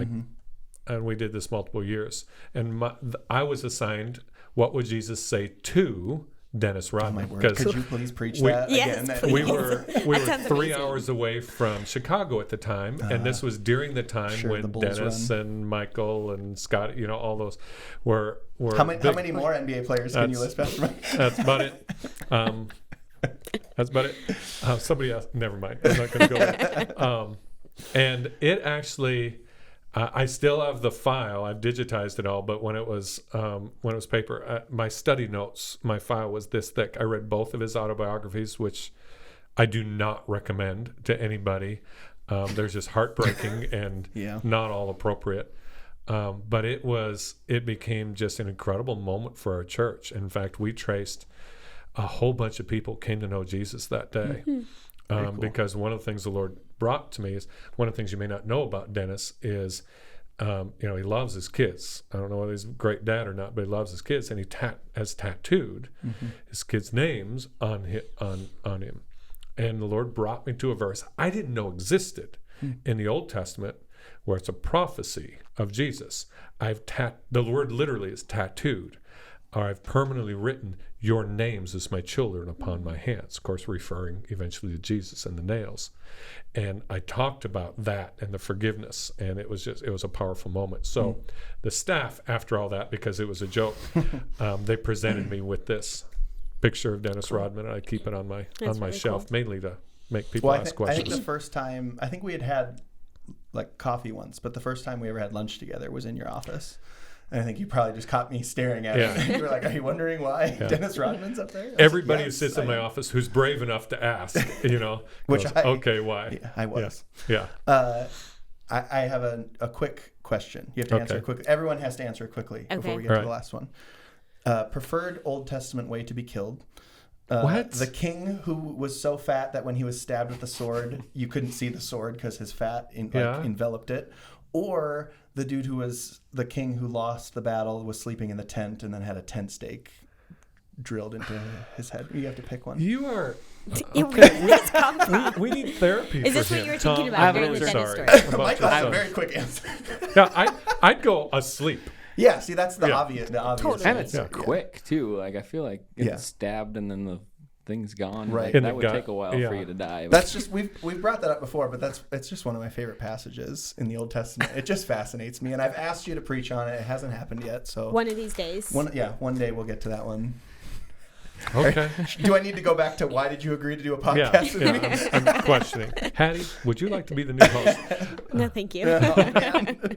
S1: and we did this multiple years. And I was assigned "What Would Jesus Say To?" Dennis Rodman,
S2: Could you please preach
S1: we-
S2: that
S3: Yes,
S2: again?
S3: please.
S1: we were
S3: sounds
S1: 3
S3: amazing.
S1: hours away from Chicago at the time, and this was during the time
S2: Sure, the
S1: when
S2: Bulls
S1: Dennis
S2: run.
S1: and Michael and Scott, all those were
S2: How
S1: big.
S2: many more NBA players can you list, Pastor Mike?
S1: That's about it. That's about it. Somebody else. Never mind. I'm not going to go there. And it actually, I still have the file. I've digitized it all, but when it was paper, my study notes, my file was this thick. I read both of his autobiographies, which I do not recommend to anybody. They're just heartbreaking and
S2: Yeah.
S1: not all appropriate. But it became just an incredible moment for our church. In fact, we traced a whole bunch of people came to know Jesus that day.
S2: Cool.
S1: Because one of the things the Lord brought to me is one of the things you may not know about Dennis is, he loves his kids. I don't know whether he's a great dad or not, but he loves his kids, and he has tattooed his kids' names on him. And the Lord brought me to a verse I didn't know existed in the Old Testament, where it's a prophecy of Jesus. The word literally is tattooed, or I've permanently written your names as my children upon my hands. Of course, referring eventually to Jesus and the nails. And I talked about that and the forgiveness, and it was a powerful moment. So the staff, after all that, because it was a joke, they presented me with this. picture of Dennis Rodman, and I keep it on my
S3: really
S1: shelf,
S3: cool.
S1: mainly to make people
S2: Well,
S1: ask
S2: I
S1: questions.
S2: think the first time, I think we had like coffee once, but the first time we ever had lunch together was in your office. And I think you probably just caught me staring at it. You were like, "Are you wondering why Dennis Rodman's up there?"
S1: Everybody who
S2: Yes,
S1: sits in my office who's brave enough to ask,
S2: Which
S1: goes,
S2: I-
S1: okay, why?
S2: Yeah, I was.
S1: Yeah.
S2: I have a quick question. You have to answer it quickly. Everyone has to answer it quickly before we get to the last one. Preferred Old Testament way to be killed.
S1: What?
S2: The king who was so fat that when he was stabbed with the sword, you couldn't see the sword because his fat enveloped it. Or the dude who was the king who lost the battle was sleeping in the tent and then had a tent stake drilled into his head. You have to pick one.
S1: You are...
S3: Where did this come from?
S1: We need therapy
S3: Is this
S1: for
S3: what
S1: him.
S3: you were thinking
S1: Tom,
S3: about
S1: I'm
S3: during
S1: really
S3: the Dennis
S1: sorry
S3: story?
S1: about
S2: Michael had a
S1: this.
S2: very quick answer.
S1: Yeah, I'd go asleep.
S2: Yeah, see, that's the obvious.
S3: Totally.
S4: And it's quick too. Like I feel like getting
S2: Yeah.
S4: stabbed and then the thing's gone.
S2: Right.
S4: Like,
S1: In
S4: that
S1: the
S4: would
S1: gut.
S4: take a while
S1: Yeah.
S4: for you to die. But
S2: That's just we've brought that up before, but it's just one of my favorite passages in the Old Testament. It just fascinates me, and I've asked you to preach on it. It hasn't happened yet, so
S3: One of these days.
S2: one day we'll get to that one.
S1: Okay.
S2: Do I need to go back to why did you agree to do a
S1: Yeah,
S2: podcast with me?
S1: yeah, I'm questioning. Hattie, would you like to be the new host?
S3: No, thank you.
S2: Oh, man.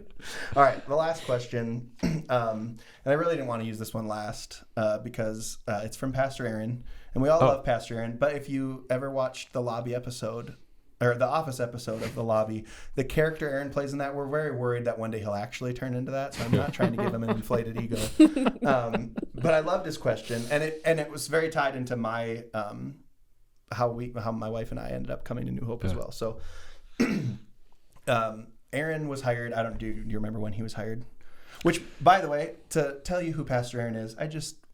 S2: All right, the last question, and I really didn't want to use this one last because it's from Pastor Aaron, and we all love Pastor Aaron. But if you ever watched the Lobby episode or the Office episode of the Lobby, the character Aaron plays in that, we're very worried that one day he'll actually turn into that. So I'm not trying to give him an inflated ego, but I loved his question, and it was very tied into my how my wife and I ended up coming to New Hope as well. So. Aaron was hired. Do you remember when he was hired? Which, by the way, to tell you who Pastor Aaron is,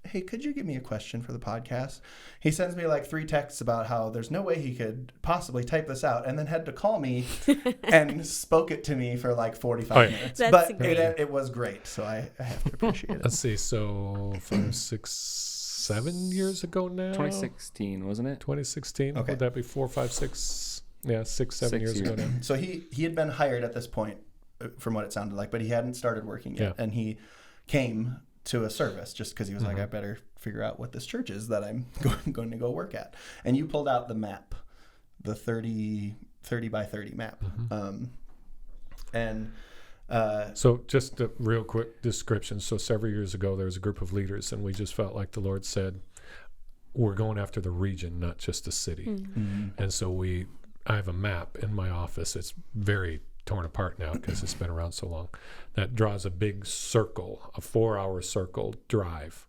S2: hey, could you give me a question for the podcast? He sends me like 3 texts about how there's no way he could possibly type this out, and then had to call me and spoke it to me for like 45 minutes.
S3: That's
S2: but
S3: great.
S2: it was great, so I have to appreciate it.
S1: Let's see. So 5, 6, 7 years ago now.
S4: 2016, wasn't it?
S1: 2016.
S2: Okay.
S1: Would that be 4, 5, 6? Yeah, 6, 7 years ago now.
S2: So he had been hired at this point, from what it sounded like, but he hadn't started working yet.
S1: Yeah.
S2: And he came to a service just because he was like, I better figure out what this church is that I'm going to go work at. And you pulled out the map, the 30 by 30 map.
S1: So just a real quick description. So several years ago, there was a group of leaders, and we just felt like the Lord said, we're going after the region, not just the city. And so I have a map in my office. It's very torn apart now because it's been around so long. That draws a big circle, a 4-hour circle drive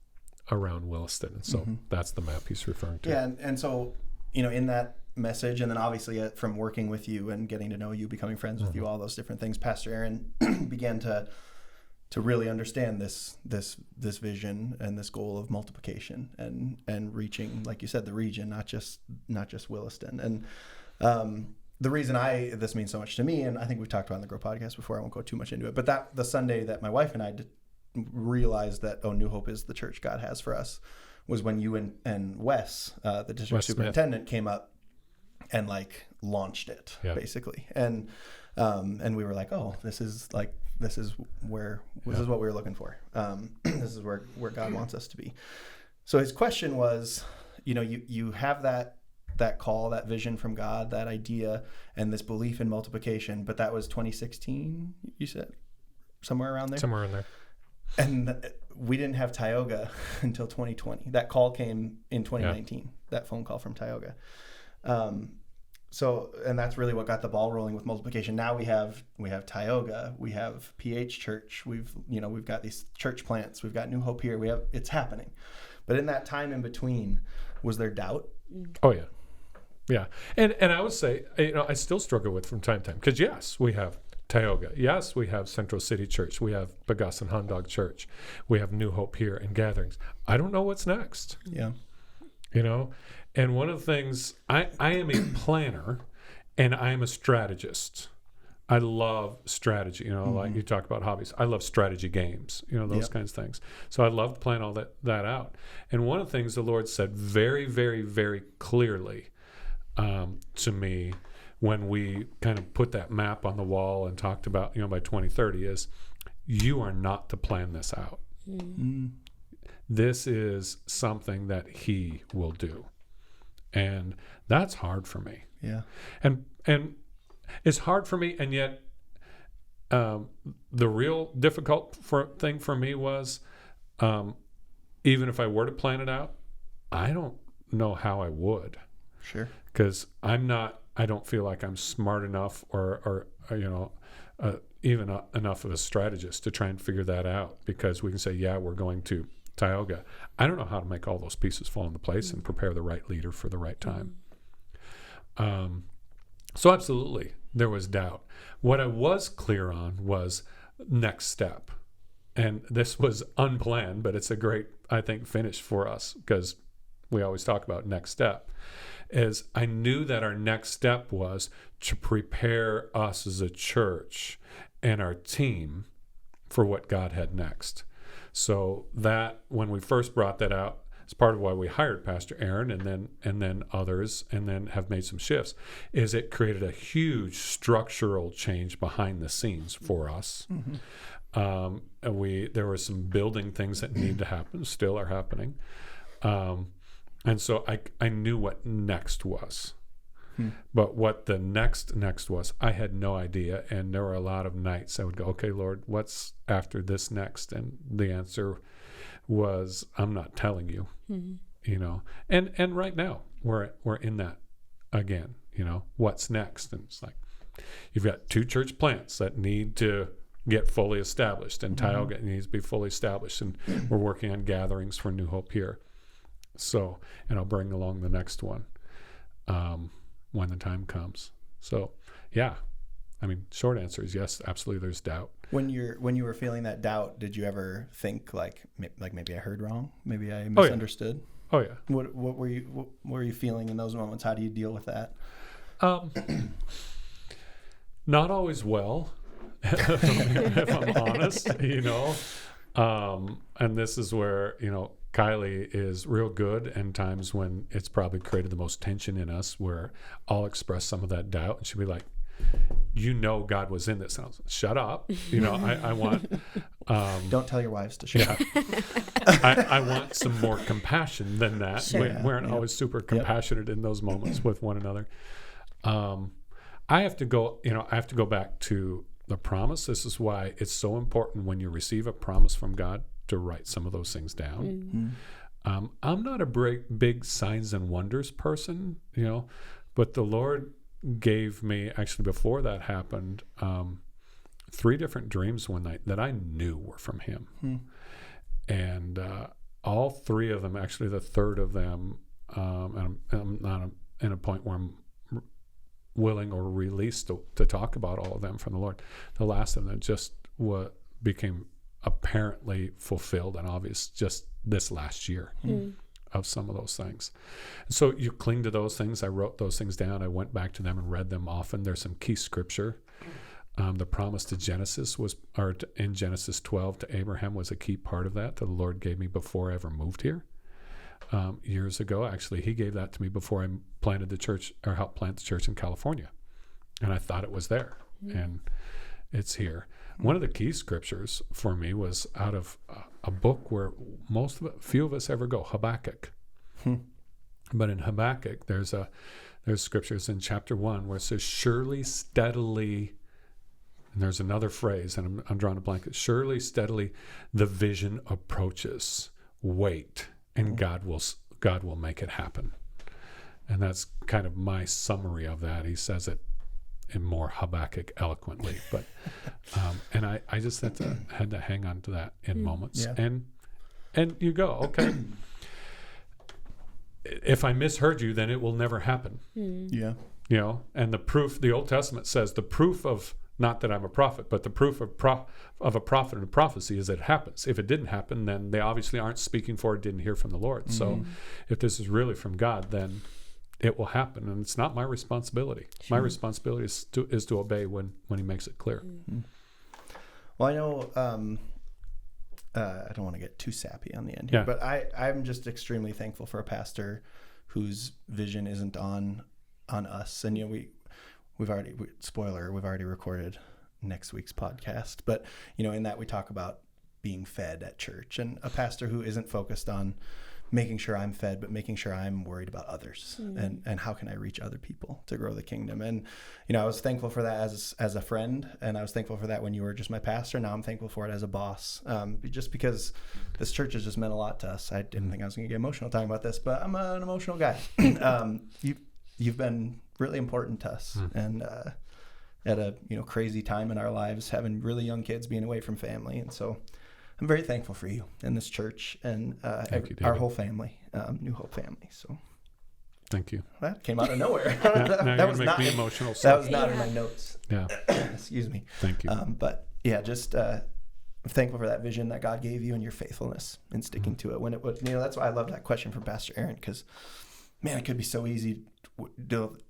S1: around Williston. And so that's the map he's referring to.
S2: Yeah, and so, in that message, and then obviously from working with you and getting to know you, becoming friends with you, all those different things, Pastor Aaron began to really understand this vision and this goal of multiplication and reaching, like you said, the region, not just Williston. And the reason this means so much to me, and I think we've talked about it on the Grow podcast before, I won't go too much into it, but the Sunday that my wife and I realized that, New Hope is the church God has for us, was when you and Wes, the district
S1: Wes
S2: superintendent, came up and like launched it, basically. And we were like, oh, this is what we were looking for. This is where God wants us to be. So his question was, you have that call, that vision from God, that idea, and this belief in multiplication, but that was 2016, you said? Somewhere around there? Somewhere
S1: in there.
S2: And we didn't have Tioga until 2020. That call came in 2019, that phone call from Tioga. So, and that's really what got the ball rolling with multiplication. Now we have Tioga, we have PH Church, we've got these church plants, we've got New Hope here, it's happening. But in that time in between, was there doubt?
S1: Oh yeah. Yeah. And I would say, I still struggle with from time to time, because yes, we have Tioga. Yes, we have Central City Church. We have Begasson Hondog Church. We have New Hope here and gatherings. I don't know what's next.
S2: Yeah.
S1: And one of the things, I am a planner and I am a strategist. I love strategy, like you talk about hobbies. I love strategy games, those kinds of things. So I love to plan all that out. And one of the things the Lord said very, very, very clearly to me when we kind of put that map on the wall and talked about, by 2030 is, you are not to plan this out. this is something that he will do. And that's hard for me.
S2: Yeah.
S1: And it's hard for me, and yet the real difficult thing for me was, even if I were to plan it out, I don't know how I would.
S2: Sure.
S1: Because I don't feel like I'm smart enough or even enough of a strategist to try and figure that out, because we can say, yeah, we're going to Tioga. I don't know how to make all those pieces fall into place and prepare the right leader for the right time. So absolutely, there was doubt. What I was clear on was next step. And this was unplanned, but it's a great, I think, finish for us, because we always talk about next step. Is I knew that our next step was to prepare us as a church and our team for what God had next. So that, when we first brought that out, it's part of why we hired Pastor Aaron and then others, and then have made some shifts, is it created a huge structural change behind the scenes for us. And there were some building things that need to happen, still are happening. And so I knew what next was. But what the next was, I had no idea. And there were a lot of nights I would go, okay, Lord, what's after this next? And the answer was, I'm not telling you, and right now we're in that again, what's next? And it's like, you've got 2 church plants that need to get fully established, and Tioga needs to be fully established, and we're working on gatherings for New Hope here. So, and I'll bring along the next one when the time comes. So, yeah, I mean, short answer is yes, absolutely. There's doubt. When
S2: you were feeling that doubt, did you ever think like maybe I heard wrong, maybe I misunderstood?
S1: Oh yeah.
S2: What were you feeling in those moments? How do you deal with that?
S1: Not always well, if I'm honest. And this is where Kylie is real good, and times when it's probably created the most tension in us, where I'll express some of that doubt, and she'll be like, God was in this. And I was like, shut up. I want...
S2: Don't tell your wives to shut up.
S1: I want some more compassion than that.
S3: Sure.
S1: We aren't always super compassionate in those moments with one another. I have to go back to the promise. This is why it's so important when you receive a promise from God to write some of those things down. I'm not a big signs and wonders person, but the Lord gave me, actually before that happened, 3 different dreams one night that I knew were from him. And all 3 of them, actually the third of them, and I'm not in a point where I'm willing or released to talk about all of them from the Lord. The last of them just became apparently fulfilled and obvious just this last year of some of those things. And so you cling to those things. I wrote those things down. I went back to them and read them often. There's some key scripture. The promise to in Genesis 12 to Abraham was a key part of that the Lord gave me before I ever moved here. Years ago, actually, he gave that to me before I planted the church, or helped plant the church in California. And I thought it was there, and it's here. One of the key scriptures for me was out of a book where few of us ever go, Habakkuk. But in Habakkuk, there's scriptures in chapter 1 where it says, surely, steadily, and there's another phrase, and I'm drawing a blank, surely, steadily, the vision approaches. Wait, and God will make it happen. And that's kind of my summary of that. He says it in more Habakkuk eloquently, but and I just had to hang on to that in moments. And you go, okay, if I misheard you, then it will never happen. And the proof, the Old Testament says, the proof of, not that I'm a prophet, but the proof of a prophet and a prophecy is that it happens. If it didn't happen, then they obviously aren't speaking for it, didn't hear from the Lord. So if this is really from God, then it will happen, and it's not my responsibility. Sure. My responsibility is to obey when he makes it clear.
S2: Well, I know I don't want to get too sappy on the end here, but I'm just extremely thankful for a pastor whose vision isn't on us. And we've already recorded next week's podcast, but in that we talk about being fed at church, and a pastor who isn't focused on making sure I'm fed, but making sure I'm worried about others and how can I reach other people to grow the kingdom. And, I was thankful for that as a friend, and I was thankful for that when you were just my pastor. Now I'm thankful for it as a boss, just because this church has just meant a lot to us. I didn't think I was going to get emotional talking about this, but I'm an emotional guy. You've been really important to us, and at a crazy time in our lives, having really young kids, being away from family, and so I'm very thankful for you and this church and our whole family, New Hope family. So,
S1: thank you.
S2: That came out of nowhere.
S1: Now
S2: that was
S1: make
S2: not
S1: me emotional.
S2: That was not in my notes.
S1: Yeah.
S2: Excuse me.
S1: Thank you.
S2: But yeah, just I'm thankful for that vision that God gave you and your faithfulness in sticking to it when it was. That's why I love that question from Pastor Aaron, because man, it could be so easy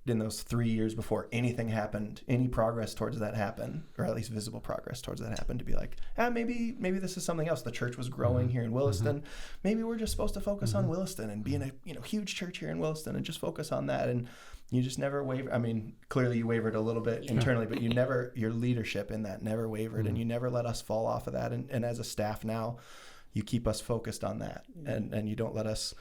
S2: in those 3 years before anything happened, any progress towards that happened, or at least visible progress towards that happened, to be like, maybe this is something else. The church was growing here in Williston. Maybe we're just supposed to focus on Williston and being a huge church here in Williston and just focus on that. And you just never waver. I mean, clearly you wavered a little bit internally, but your leadership in that never wavered, and you never let us fall off of that. And as a staff now, you keep us focused on that, and you don't let us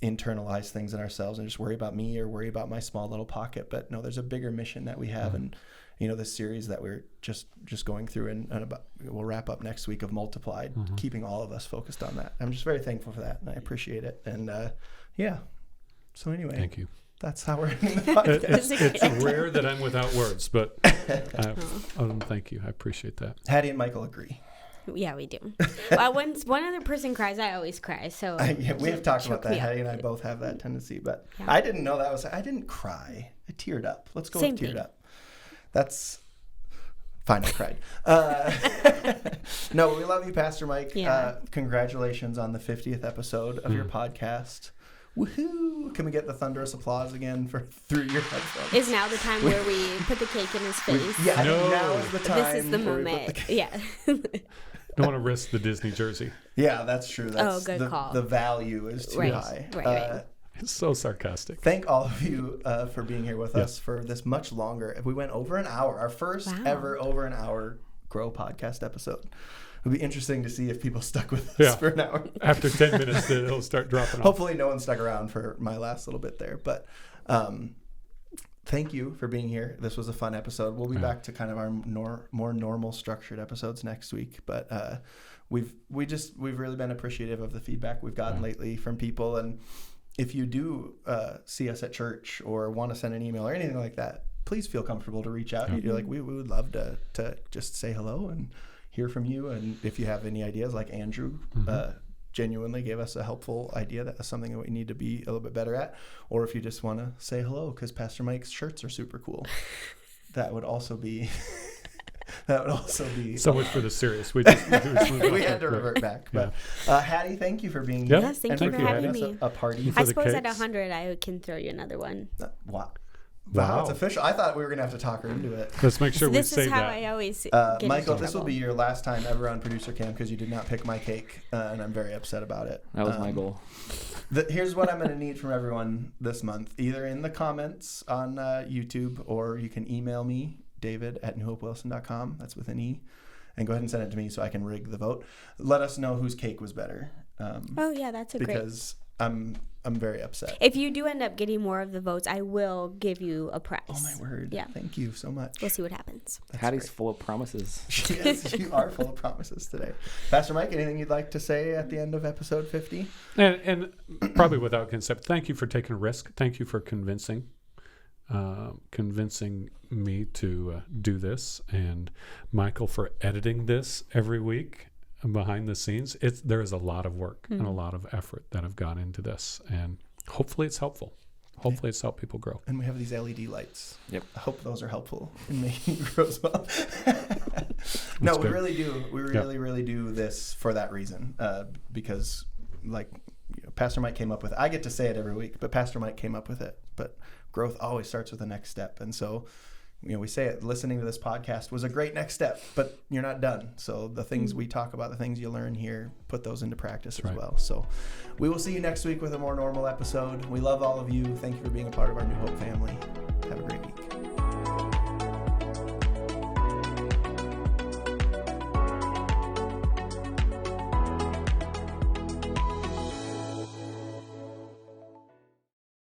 S2: internalize things in ourselves and just worry about me or worry about my small little pocket. But no, there's a bigger mission that we have, and this series that we're just going through and about, we'll wrap up next week, of Multiplied, keeping all of us focused on that. I'm just very thankful for that, and I appreciate it. And so anyway,
S1: thank you.
S2: That's how we're ending the podcast.
S1: It's rare that I'm without words, but thank you. I appreciate that.
S2: Hattie and Michael agree.
S3: Yeah, we do. When one other person cries, I always cry. So
S2: we have talked about that. Hattie and I both have that tendency, but I didn't know that I didn't cry. I teared up. Let's go with teared up. That's fine. I cried. No, we love you, Pastor Mike.
S3: Yeah.
S2: Congratulations on the 50th episode of your podcast. Woohoo! Can we get the thunderous applause again through your headphones?
S3: Is now the time where we put the cake in his face?
S2: I think now is the time.
S3: This is the moment.
S1: Don't want to risk the Disney jersey.
S2: Yeah, that's true. That's
S3: good call.
S2: The value is too high.
S3: Right.
S1: It's so sarcastic.
S2: Thank all of you for being here with us for this much longer. We went over an hour, our first ever over an hour Grow podcast episode. It'll be interesting to see if people stuck with us for an hour.
S1: After 10 minutes, it'll start dropping off.
S2: Hopefully no one stuck around for my last little bit there. But thank you for being here. This was a fun episode. We'll be back to kind of our more normal structured episodes next week. But we've really been appreciative of the feedback we've gotten lately from people. And if you do see us at church or want to send an email or anything like that, please feel comfortable to reach out. You're like, we would love to just say hello and hear from you. And if you have any ideas, like Andrew genuinely gave us a helpful idea, that's something that we need to be a little bit better at, or if you just want to say hello because Pastor Mike's shirts are super cool, that would also be
S1: so much for the serious. We had
S2: to revert back. But Hattie, thank you for being here.
S3: Yes, thank you for having me.
S2: A party.
S3: I suppose at 100 I can throw you another one.
S2: Wow, it's official. I thought we were going to have to talk her into it.
S1: Let's make sure we say that.
S3: This is how I always get
S2: Michael,
S3: into
S2: this will
S3: trouble.
S2: be your last time ever on Producer Cam because you did not pick my cake, and I'm very upset about it.
S4: That was my goal.
S2: Here's what I'm going to need from everyone this month, either in the comments on YouTube, or you can email me, david@newhopewilson.com. That's with an E. And go ahead and send it to me so I can rig the vote. Let us know whose cake was better.
S3: That's
S2: because I'm very upset.
S3: If you do end up getting more of the votes, I will give you a prize.
S2: Oh my word! Yeah, thank you so much.
S3: We'll see what happens.
S4: Hattie's full of promises.
S2: Yes, you are full of promises today. Pastor Mike, anything you'd like to say at the end of episode 50?
S1: And probably without concept, thank you for taking a risk. Thank you for convincing me to do this, and Michael for editing this every week. Behind the scenes, there is a lot of work and a lot of effort that have gone into this, and hopefully it's helpful. Hopefully it's helped people grow.
S2: And we have these LED lights.
S4: Yep.
S2: I hope those are helpful in making you grow as well. No, we really do. We really do this for that reason, because Pastor Mike came up with it. I get to say it every week, but Pastor Mike came up with it. But growth always starts with the next step, and so we say it, listening to this podcast was a great next step, but you're not done. So the things we talk about, the things you learn here, put those into practice as well. So we will see you next week with a more normal episode. We love all of you. Thank you for being a part of our New Hope family.